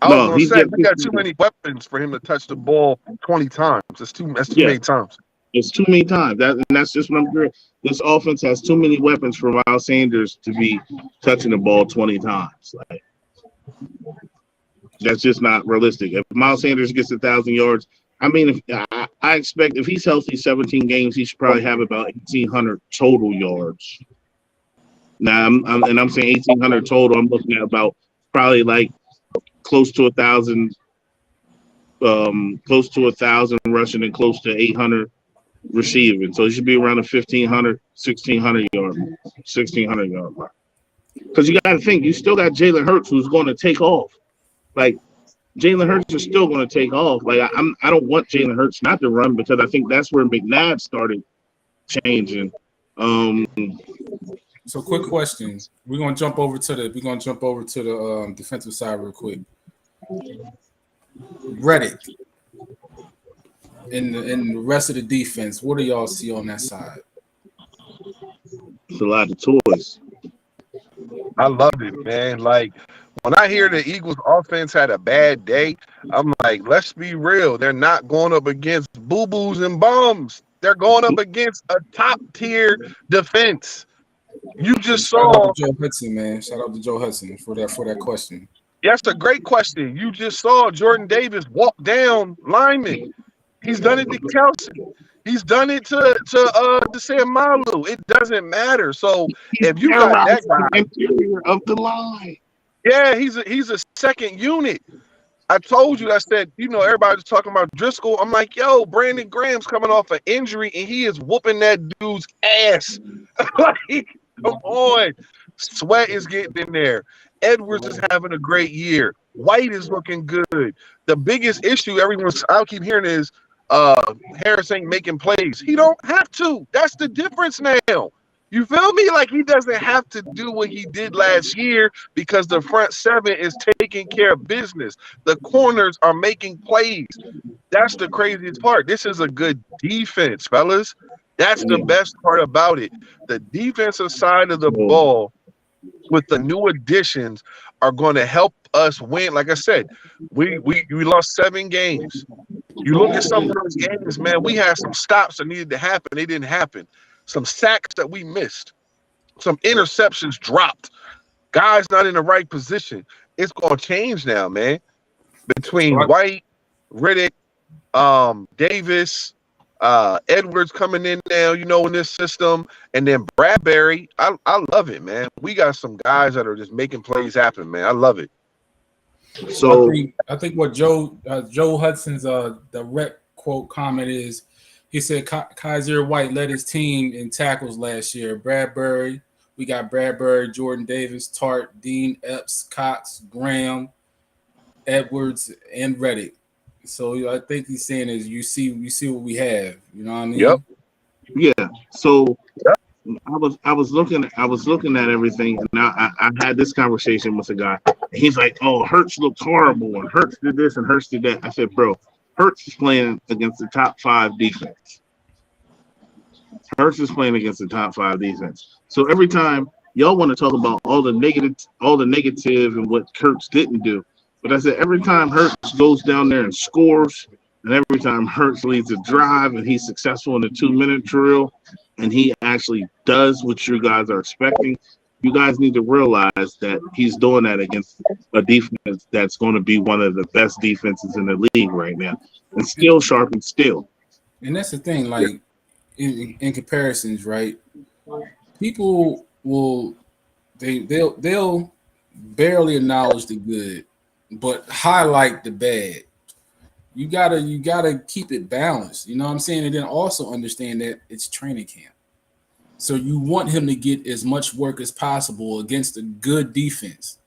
I was going to say, we got too many weapons for him to touch the ball 20 times. That's too many times. It's too many times. That's just what I'm hearing. This offense has too many weapons for Miles Sanders to be touching the ball 20 times. Like, that's just not realistic. If Miles Sanders gets 1,000 yards, I mean, I expect if he's healthy 17 games, he should probably have about 1,800 total yards. Now, I'm saying 1,800 total. I'm looking at about probably like close to 1,000 rushing and close to 800 receiving. So he should be around a 1,600 yard mark. Because you got to think, you still got Jalen Hurts who's going to take off. Like, Jalen Hurts is still going to take off. Like, I don't want Jalen Hurts not to run because I think that's where McNabb started changing. So, quick question: We're gonna jump over to the defensive side real quick. Reddick and the rest of the defense. What do y'all see on that side? It's a lot of toys. I love it, man. Like, when I hear the Eagles offense had a bad day, I'm like, let's be real. They're not going up against boo-boos and bums. They're going up against a top-tier defense. You just saw Shout out to Joe Hudson, man. Shout out to Joe Hudson for that question. That's a great question. You just saw Jordan Davis walk down linemen. He's done it to Kelsey. He's done it to Malu. It doesn't matter. So if you got that guy, interior of the line, yeah, he's a second unit. I told you, I said, everybody's talking about Driscoll. I'm like, yo, Brandon Graham's coming off an injury and he is whooping that dude's ass. Like, come on. Sweat is getting in there. Edwards is having a great year. White is looking good. The biggest issue I'll keep hearing is Harris ain't making plays. He don't have to. That's the difference now. You feel me? Like, he doesn't have to do what he did last year because the front seven is taking care of business. The corners are making plays. That's the craziest part. This is a good defense, fellas. That's the best part about it. The defensive side of the ball with the new additions are going to help us win. Like I said, we lost 7 games. You look at some of those games, man. We had some stops that needed to happen. They didn't happen. Some sacks that we missed. Some interceptions dropped. Guys not in the right position. It's going to change now, man. Between So White, Riddick, Davis, Edwards coming in now, in this system, and then Bradbury. I love it, man. We got some guys that are just making plays happen, man. I love it. So I think what Joe Hudson's direct quote comment is, he said Kaiser White led his team in tackles last year. We got Bradbury, Jordan Davis, Tart, Dean, Epps, Cox, Graham, Edwards, and Reddick. So I think he's saying is you see what we have. You know what I mean? Yep. yeah. So I was looking at everything, and I had this conversation with a guy. And he's like, "Oh, Hurts looked horrible, and Hurts did this, and Hurts did that." I said, "Bro, Hurts is playing against the top 5 defense. Hurts is playing against the top 5 defense. So every time y'all want to talk about all the negative, and what Hurts didn't do, but I said every time Hurts goes down there and scores, and every time Hurts leads a drive, and he's successful in the 2-minute drill, and he actually does what you guys are expecting, you guys need to realize that he's doing that against a defense that's going to be one of the best defenses in the league right now, and still sharp and still." And that's the thing, like in comparisons, right? People they'll barely acknowledge the good, but highlight the bad. You gotta keep it balanced. You know what I'm saying? And then also understand that it's training camp. So you want him to get as much work as possible against a good defense,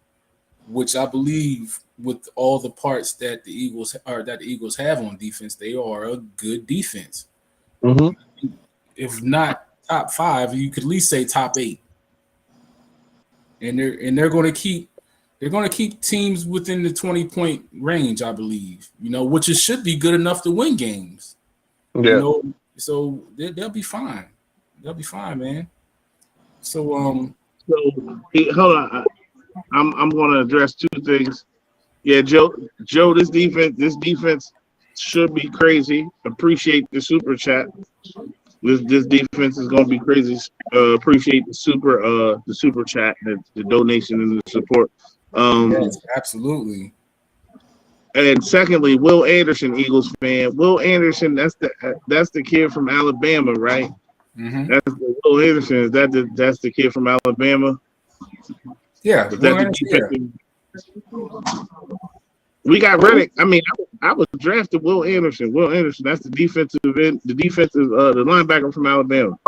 which I believe with all the parts that the Eagles have on defense, they are a good defense. Mm-hmm. If not top 5, you could at least say top 8. And they're going to keep teams within the 20-point range, I believe. Which it should be good enough to win games. Yeah. So they'll be fine. They'll be fine, man. So hold on. I'm going to address 2 things. Yeah, Joe, this defense should be crazy. Appreciate the super chat. This defense is going to be crazy. Appreciate the super chat, the donation and the support. yes, absolutely. And secondly, Will Anderson, Eagles fan. Will Anderson, that's the kid from Alabama, right? Mm-hmm. Will Anderson. That's the kid from Alabama. Yeah. Is that the defensive? We got Riddick. I mean, I was drafted Will Anderson. Will Anderson, that's the linebacker from Alabama.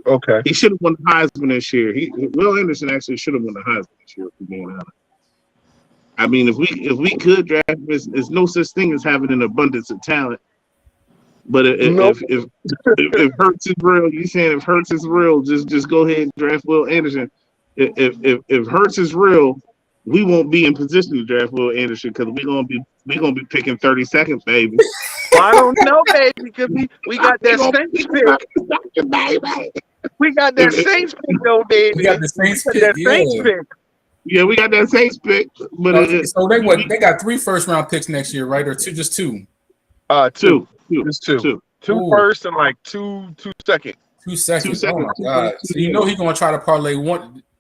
Okay. He should have won the Heisman this year. Will Anderson actually should have won the Heisman this year, for being honest. I mean, if we could draft, there's no such thing as having an abundance of talent. But if Hurts is real, you saying if Hurts is real, just go ahead and draft Will Anderson. If Hurts is real, we won't be in position to draft Will Anderson because we're gonna be picking 32nd, baby. Well, I don't know, baby, because we got that Saints pick. We got that Saints pick, though, baby. We got the Saints pick. Yeah, we got that Saints pick. But so they got 3 first-round picks next year, right? Or just 2? Two. Just two. Two Ooh. first and like two second. 2 seconds. Oh my God! So he's gonna try to parlay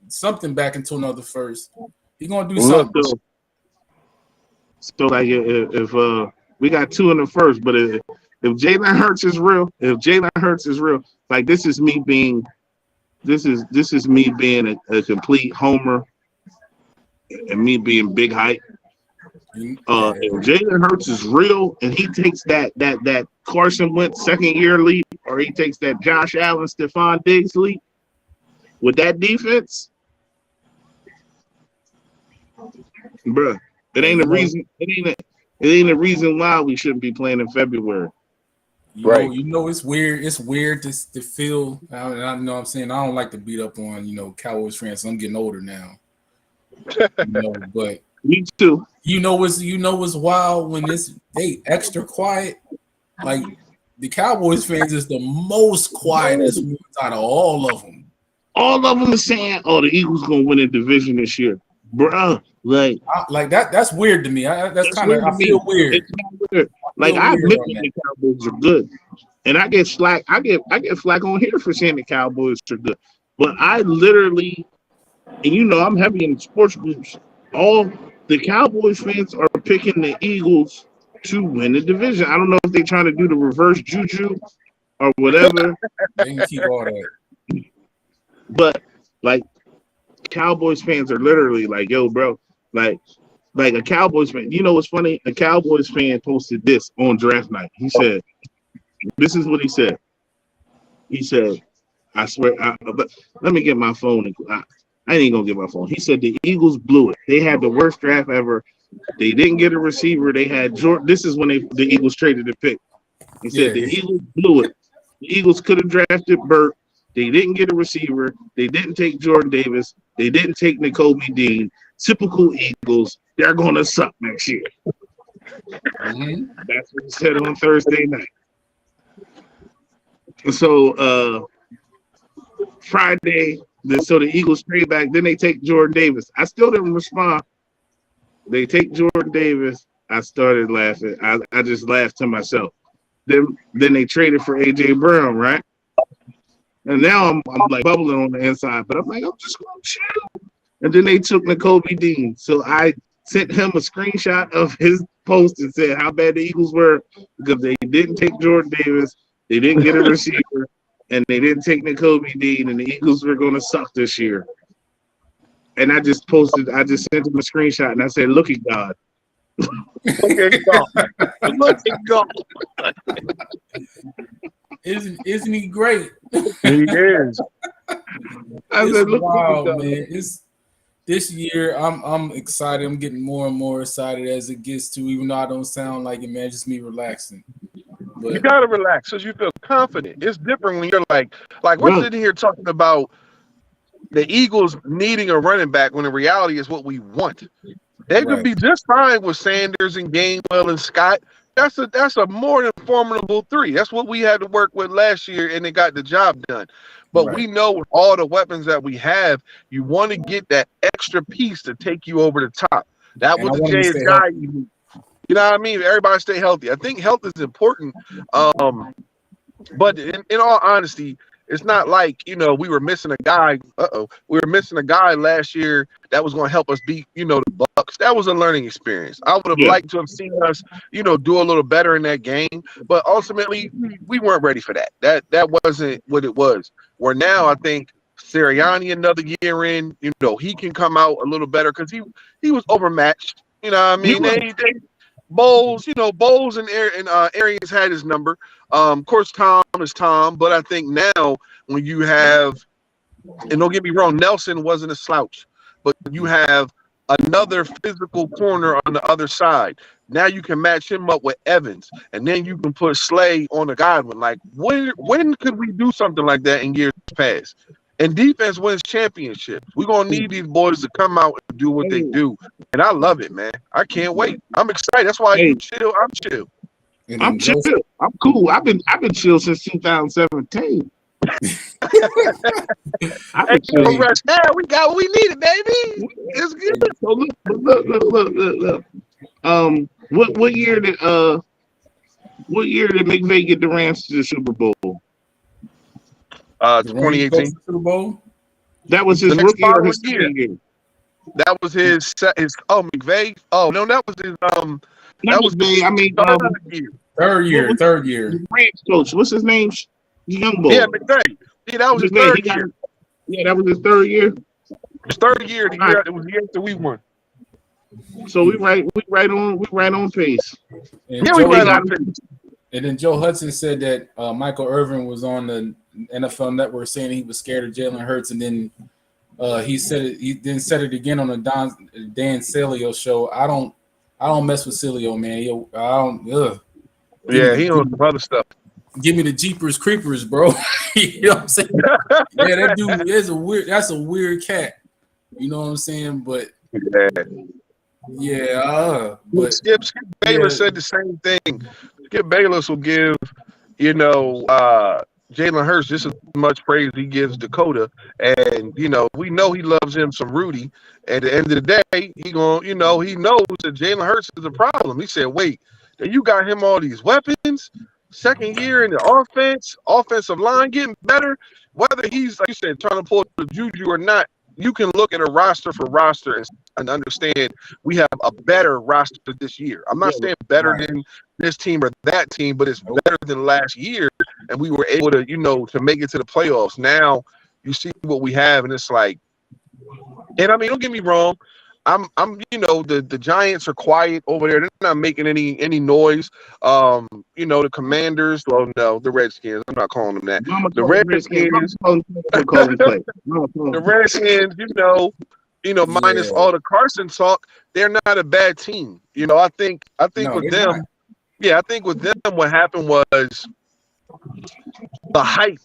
something back into another first. He's gonna do something. So like if we got 2 in the first, but if Jalen Hurts is real, like this is me being a complete homer and me being big hype. If Jalen Hurts is real and he takes that Carson Wentz 2nd-year leap, or he takes that Josh Allen, Stephon Diggs leap with that defense, bruh, it ain't a reason why we shouldn't be playing in February. Right. It's weird. It's weird to feel. I know what I'm saying. I don't like to beat up on Cowboys fans. I'm getting older now. But me too. What's wild when they extra quiet. Like the Cowboys fans is the most quietest ones out of all of them. All of them are saying, "Oh, the Eagles gonna win a division this year, bruh." Like that. That's weird to me. That's kind of. weird to I me. feel weird. It's not weird. Like Feel I weird admit on that that. the Cowboys are good, and I get slack. I get flack on here for saying the Cowboys are good, but I literally, and you know, I'm heavy in sports groups. All the Cowboys fans are picking the Eagles to win the division. I don't know if they're trying to do the reverse juju or whatever, They can keep all that. but like Cowboys fans are literally like, "Yo, bro, like." Like a Cowboys fan, you know what's funny? A Cowboys fan posted this on draft night. He said, "This is what he said. He said, I swear, but let me get my phone. I ain't gonna get my phone." He said the Eagles blew it. They had the worst draft ever. They didn't get a receiver. They had Jordan. This is when the Eagles traded the pick. He said the Eagles blew it. The Eagles could have drafted Burt. They didn't get a receiver. They didn't take Jordan Davis. They didn't take Nakobe Dean. Typical Eagles. They're gonna suck next year. Mm-hmm. That's what he said on Thursday night. So Friday, so the Eagles trade back. Then they take Jordan Davis. I still didn't respond. They take Jordan Davis. I started laughing. I just laughed to myself. Then they traded for AJ Brown, right? And now I'm like bubbling on the inside, but I'm like, I'm just gonna chill. And then they took Nakobe Dean. So I sent him a screenshot of his post and said how bad the Eagles were because they didn't take Jordan Davis, they didn't get a receiver, and they didn't take Nakobe Dean, and the Eagles were gonna suck this year. And I just sent him a screenshot and I said, "Look at God." Look at God. Look at God. Isn't he great? He is. I said, "Look wow, at God." man. It's this year. I'm excited. I'm getting more and more excited as it gets to. Even though I don't sound like it, man. Just me relaxing. But You gotta relax because you feel confident. It's different when you're like we're sitting here talking about the Eagles needing a running back when the reality is what we want. They could be just fine with Sanders and Gainwell and Scott. That's a more than formidable three. That's what we had to work with last year, and it got the job done. But we know with all the weapons that we have, you want to get that extra piece to take you over the top. That was the Jay's guy. You know what I mean? Everybody stay healthy. I think health is important. But in all honesty, it's not like, we were missing a guy. We were missing a guy last year that was going to help us beat, the Bucks. That was a learning experience. I would have liked to have seen us, do a little better in that game. But ultimately, we weren't ready for that. That wasn't what it was. Where now I think Sirianni another year in, he can come out a little better because he was overmatched. You know what I mean? Bowles and Arians had his number. Of course, Tom is Tom, but I think now when you have, and don't get me wrong, Nelson wasn't a slouch, but you have another physical corner on the other side. Now you can match him up with Evans, and then you can put Slay on a Godwin. Like, when could we do something like that in years past? And defense wins championships. We're going to need these boys to come out and do what they do. And I love it, man. I can't wait. I'm excited. That's why you chill. I'm chill. I'm chill. I'm cool. I've been chill since 2017. I've been chill. Now we got what we needed, baby. It's good. So look. What year did McVay get the Rams to the Super Bowl? 2018. Super Bowl. That was his rookie or his second year. That was his McVay. Oh no, that was his that was McVay. I mean, third year. The Rams coach. What's his name? The young boy. Yeah, McVay. Yeah, that was his third year. Yeah, that was his third year. His third year. It was the year that we won. So we right on pace. And we right on pace. And then Joe Hudson said that Michael Irvin was on the NFL Network saying he was scared of Jalen Hurts, and then he said it again on the Dan Celio show. I don't mess with Celio, man. I don't. Yeah, he on some other stuff. Give me the Jeepers Creepers, bro. You know what I'm saying? Yeah, that dude is that's a weird cat. You know what I'm saying? But but Skip Bayless said the same thing. Skip Bayless will give, Jalen Hurts just as much praise he gives Dakota. And, we know he loves him some Rudy. At the end of the day, he knows that Jalen Hurts is a problem. He said, wait, you got him all these weapons, second year in the offensive line getting better. Whether he's, like you said, trying to pull the juju or not, you can look at a roster for roster and understand we have a better roster this year. I'm not saying better than this team or that team, but it's better than last year. And we were able to, to make it to the playoffs. Now you see what we have, and it's like, and I mean, don't get me wrong. The Giants are quiet over there. They're not making any noise. The Commanders, well, no, the Redskins. I'm not calling them that. The Redskins, the Redskins, minus all the Carson talk, they're not a bad team. I think with them, I think with them, what happened was the hype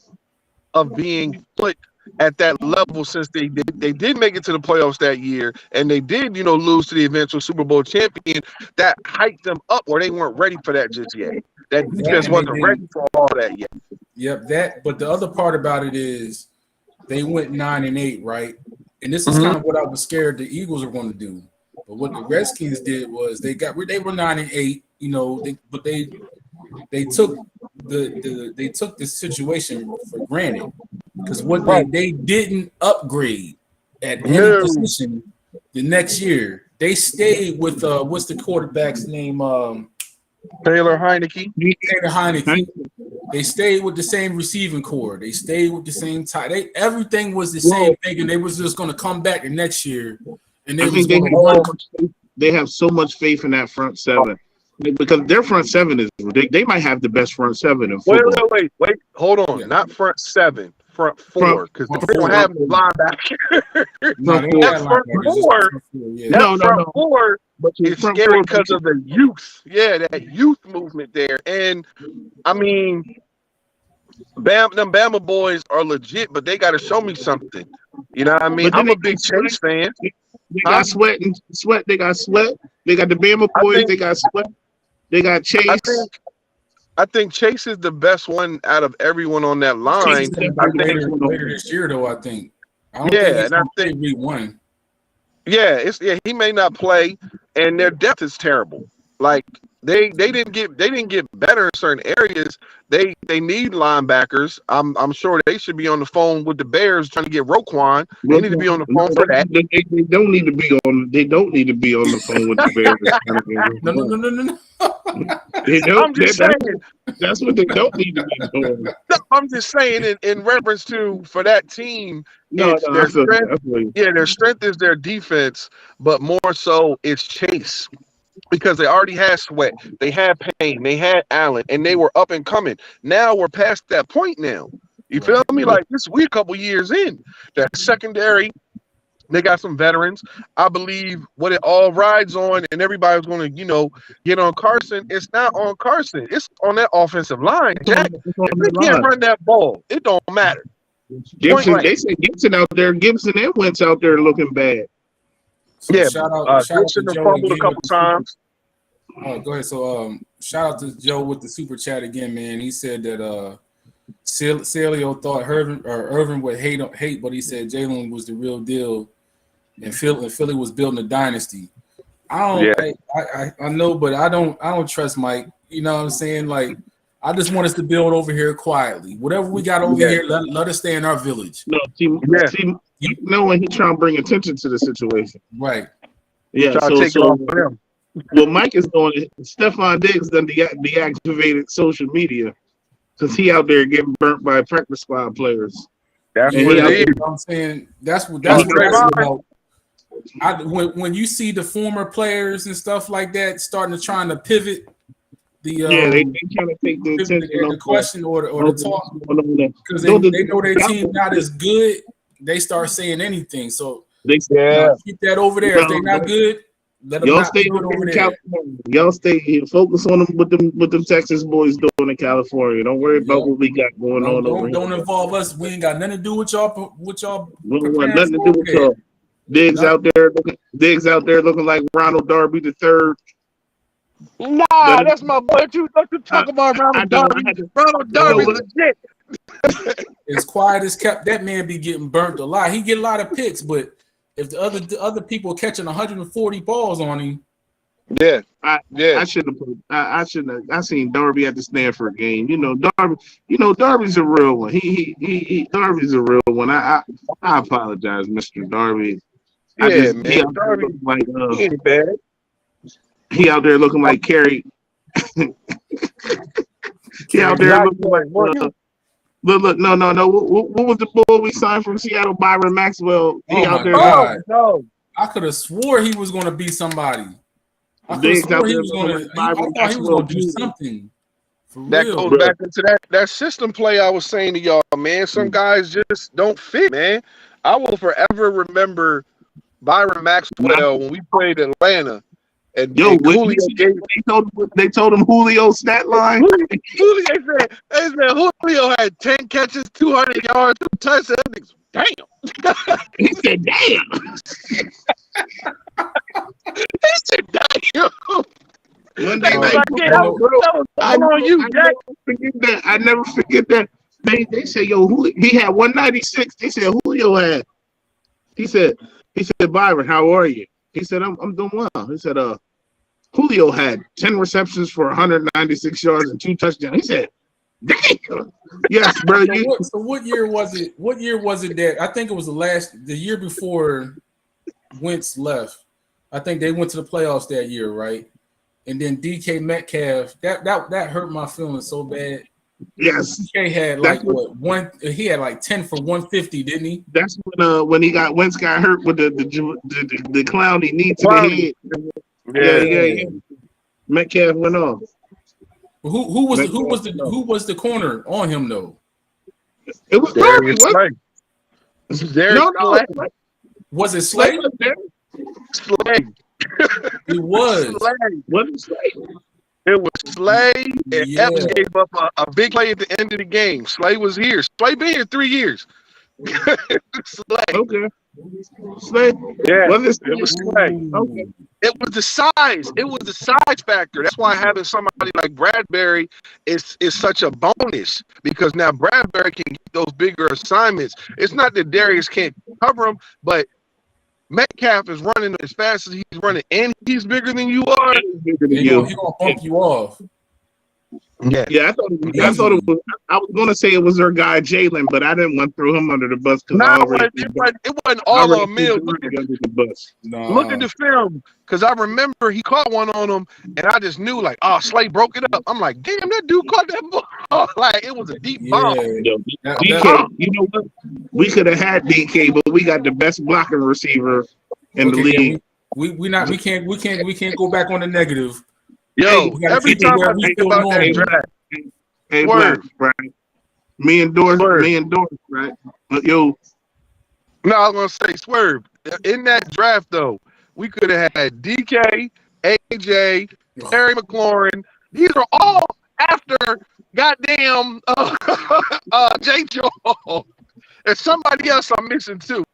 of being put at that level, since they did make it to the playoffs that year, and they did lose to the eventual Super Bowl champion. That hyped them up, or they weren't ready for that just yet. That defense wasn't ready for all that yet. Yep, but the other part about it is they went 9-8, right? And this is kind of what I was scared the Eagles were going to do. But what the Redskins did was they were 9-8, but they took the situation for granted, because they didn't upgrade at any position the next year. They stayed with what's the quarterback's name? Taylor Heineke. They stayed with the same receiving core. They stayed with the same tie. Everything was the same thing, and they was just going to come back the next year. And they have so much faith in that front seven. Because their front seven is they might have the best front seven in football. Wait, hold on. Yeah. Not front seven, front four, because they don't have linebacker. Front four is scary because of the youth. Yeah, that youth movement there. And I mean, them Bama boys are legit, but they got to show me something. You know what I mean? I'm a big Chase fan. They got Sweat. They got Sweat. They got the Bama boys. They got Sweat. They got Chase. I think Chase is the best one out of everyone on that line. Later this year, though, I think. I think we won. Yeah, he may not play, and their depth is terrible. Like they didn't get better in certain areas. They need linebackers. I'm sure they should be on the phone with the Bears trying to get Roquan. They need to be on the phone for that. They don't need to be on. They don't need to be on the phone with the Bears. No. I'm just saying. That's what they don't need to be doing. No, I'm just saying in reference to for that team. Their strength is their defense, but more so it's Chase. Because they already had Sweat, they had Payne, they had Allen, and they were up and coming. Now we're past that point now. You feel me? Like we're a couple years in. That secondary, they got some veterans. I believe what it all rides on, and everybody's going to, get on Carson. It's not on Carson. It's on that offensive line, Jack. If they can't run that ball, it don't matter. They said Gibson out there. Gibson and Wentz out there looking bad. So shout out to Joe fumbled a couple times. Oh, go ahead. So shout out to Joe with the super chat again, man. He said that Celio thought Irvin would hate, but he said Jalen was the real deal, and Philly was building a dynasty. I know, but I don't trust Mike. You know what I'm saying? Like, I just want us to build over here quietly. Whatever we got over here, let us stay in our village. No, when he's trying to bring attention to the situation. Right. Yeah. What Mike is doing, Stephon Diggs done deactivated social media because he out there getting burnt by practice squad players. That's what it is. You know what I'm saying? That's what that's about. When you see the former players and stuff like that starting to trying to pivot they trying to take the attention the question or the talk because they know their team not as good. They start saying anything, so keep that over there. If they're not good, let them y'all stay over there. Y'all stay here. Focus on them with them Texas boys doing in California. Don't worry about what we got going on over here. Don't involve us. We ain't got nothing to do with y'all. We don't want nothing to do with y'all. Diggs out there looking like Ronald Darby III. Nah, that's my boy. You talk about Ronald Darby. Ronald Darby legit. as quiet as kept, that man be getting burnt a lot. He get a lot of picks, but if the other people catching 140 balls on him, I shouldn't have put. I shouldn't have. I seen Darby at the Stanford game. Darby. Darby's a real one. He Darby's a real one. I apologize, Mr. Darby. Man. He ain't bad. He out there looking like Kerry. He out there looking like. Look, no. What was the boy we signed from Seattle, Byron Maxwell? He out there. No. I could have swore he was going to be somebody. I thought he was going to do something. That goes back into that system play I was saying to y'all, man. Some guys just don't fit, man. I will forever remember Byron Maxwell when we played Atlanta. And Julio they told him Julio's stat line. Julio said Julio had 10 catches, 200 yards, 2 touchdowns. Damn. He said, damn. He said, damn. One day, I never forget that. They said, yo, he had 196. They said Julio had. He said, Byron, how are you? He said, I'm doing well. He said, Julio had 10 receptions for 196 yards and 2 touchdowns. He said, damn. Yes, bro. So what year was it? What year was it that I think it was the year before Wentz left? I think they went to the playoffs that year, right? And then DK Metcalf, that hurt my feelings so bad. Yes. DK had he had like 10 for 150, didn't he? That's when Wentz got hurt with the clown he needs to the head. Yeah. Metcalf went off. Who was the corner on him though? It was Darby. No. Was it Slade? Slade. It was. It was Slade, and Epps gave up a big play at the end of the game. Slade was here. Slade been here 3 years. Slade. Okay. Slade. Yeah. It was Slade. Okay. It was the size. It was the size factor. That's why having somebody like Bradbury is such a bonus, because now Bradbury can get those bigger assignments. It's not that Darius can't cover him, but Metcalf is running as fast as he's running, and he's bigger than you are. He's gonna bump you off. Yeah. I thought it was. I was gonna say it was their guy Jalen, but I didn't want to throw him under the bus because it wasn't all on Mills. Look at the film, because I remember he caught one on him, and I just knew Slade broke it up. I'm like, damn, that dude caught that ball. Like it was a deep bomb. DK, you know what? We could have had DK, but we got the best blocking receiver in the league. We can't go back on the negative. Yo, every time I think about that draft, hey, right? Me and Doris, right? But yo, no, I was gonna say Swerve. In that draft though, we could have had DK, AJ, Terry McLaurin. These are all after goddamn J. Joel. There's somebody else I'm missing too.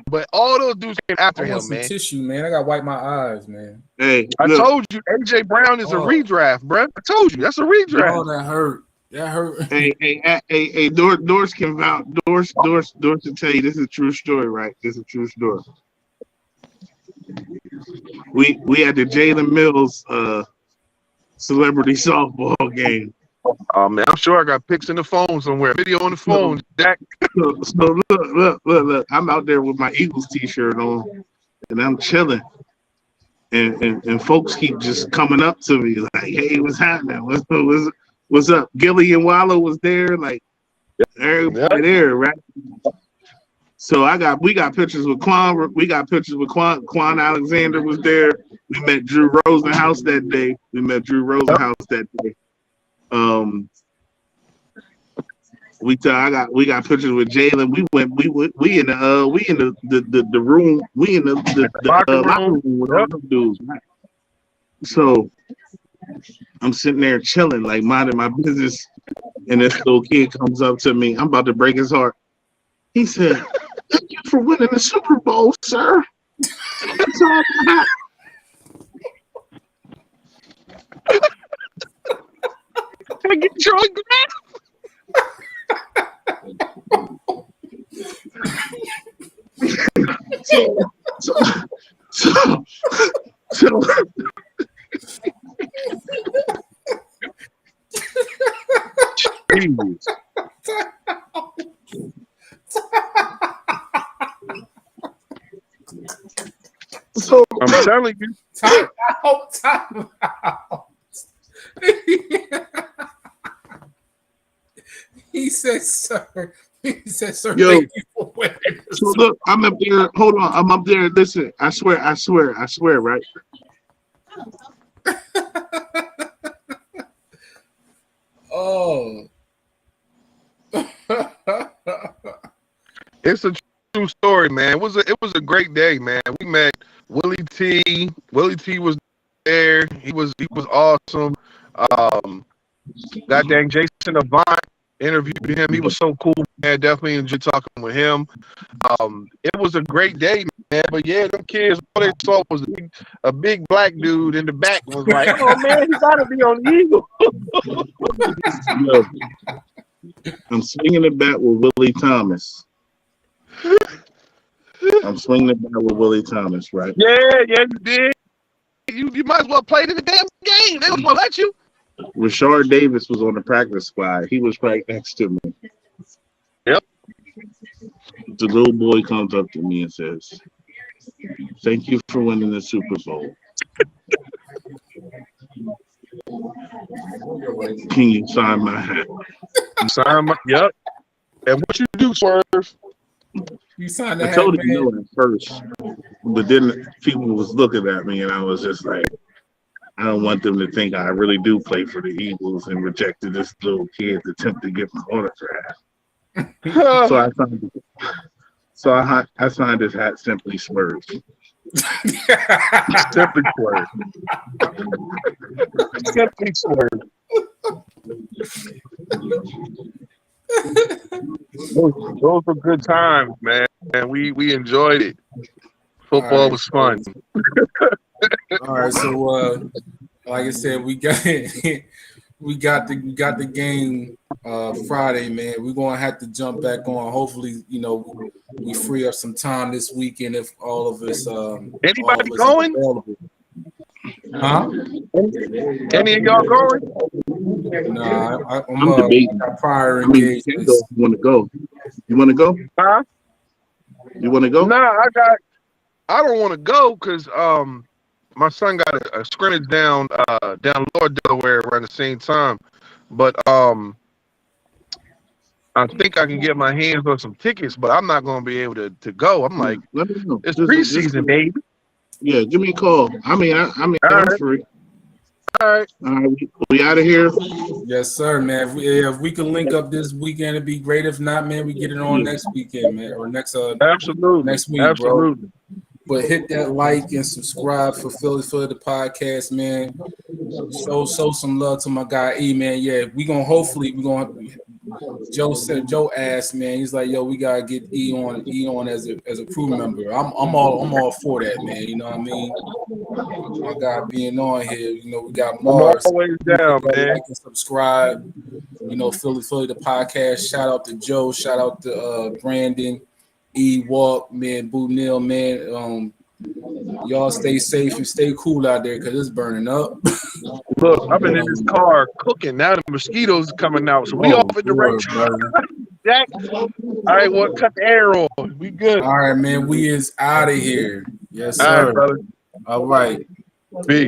But all those dudes came after him, man. Tissue, man. I got to wipe my eyes, man. Hey, I told you, AJ Brown is a redraft, bro. I told you, that's a redraft. Oh, that hurt. That hurt. Hey, Doris can vouch. Doris to tell you this is a true story, right? This is a true story. We had the Jalen Mills celebrity softball game. Oh man, I'm sure I got pics in the phone somewhere. Video on the phone, Jack. So look. I'm out there with my Eagles t-shirt on, and I'm chilling. And folks keep just coming up to me like, "Hey, what's happening? What's up?" Gilly and Wallow was there, like everybody there, right? So we got pictures with Quan. We got pictures with Quan. Quan Alexander was there. We met Drew Rosenhaus that day. We got pictures with Jalen. We in the room. We in the locker room with all them dudes. Right? So I'm sitting there chilling, like minding my business, and this little kid comes up to me. I'm about to break his heart. He said, "Thank you for winning the Super Bowl, sir." That's all I got. Can I get your autograph? so Jesus. So I'm telling you. Time out. He said, sir. He said, sir, Yo, thank you for wearing this. so look, I'm up there. Hold on, I'm up there. Listen, I swear, right? Oh. It's a true story, man. It was a great day, man. We met Willie T. Willie T was there. He was awesome. God dang, Jason Avant interviewed him. He was so cool, man. Definitely enjoyed talking with him. It was a great day, man. But yeah, them kids, all they saw was a big black dude in the back and was like, "Oh man, he gotta be on the Eagle." Yo, I'm swinging the bat with Willie Thomas. Right? Yeah, you did. You might as well play in the damn game. They was gonna let you. Rashard Davis was on the practice squad. He was right next to me. Yep. The little boy comes up to me and says, "Thank you for winning the Super Bowl. Can you sign my hat?" Yep. And what you do, Swerve? You signed the I told hat, him man. no at first, but then people was looking at me, and I was just like, I don't want them to think I really do play for the Eagles and rejected this little kid's attempt to get my autograph. I signed his hat Simply Spurs. Simply Swerve. Simply Swerve. Those were good times, man. And we enjoyed it. Football was fun. All right, so like I said, we got the game Friday, man. We're gonna have to jump back on. Hopefully, we free up some time this weekend if all of us Anybody going? available. Huh? Any of y'all going? Nah, I'm debating. Prior You engagements. want to go? You want to go? Huh? You want to go? Nah, I don't want to go because my son got a scrimmage down Lower Delaware around the same time. But I think I can get my hands on some tickets, but I'm not going to be able to go. I'm like, Let me know. it's preseason, baby. Yeah, give me a call. I'm free. All right. We out of here. Yes, sir, man. If we can link up this weekend, it'd be great. If not, man, we get it on next weekend, man, or next Absolutely. next week, Absolutely. bro. But hit that like and subscribe for Philly the podcast, man. Show some love to my guy E, man. Yeah, Joe asked, man. He's like, yo, we gotta get E on as a crew member. I'm all for that, man. You know what I mean? My guy being on here, we got Mars. I'm always down, man. Like and subscribe. Philly the podcast. Shout out to Joe. Shout out to Brandon, E Walk, man, Boo Neil, man. Y'all stay safe and stay cool out there because it's burning up. Look, I've been in this car cooking. Now the mosquitoes are coming out, so we off at the right time. Jack. All right, well, cut the air on. We good. All right, man. We is out of here. Yes, sir. All right, brother. All right. Peace.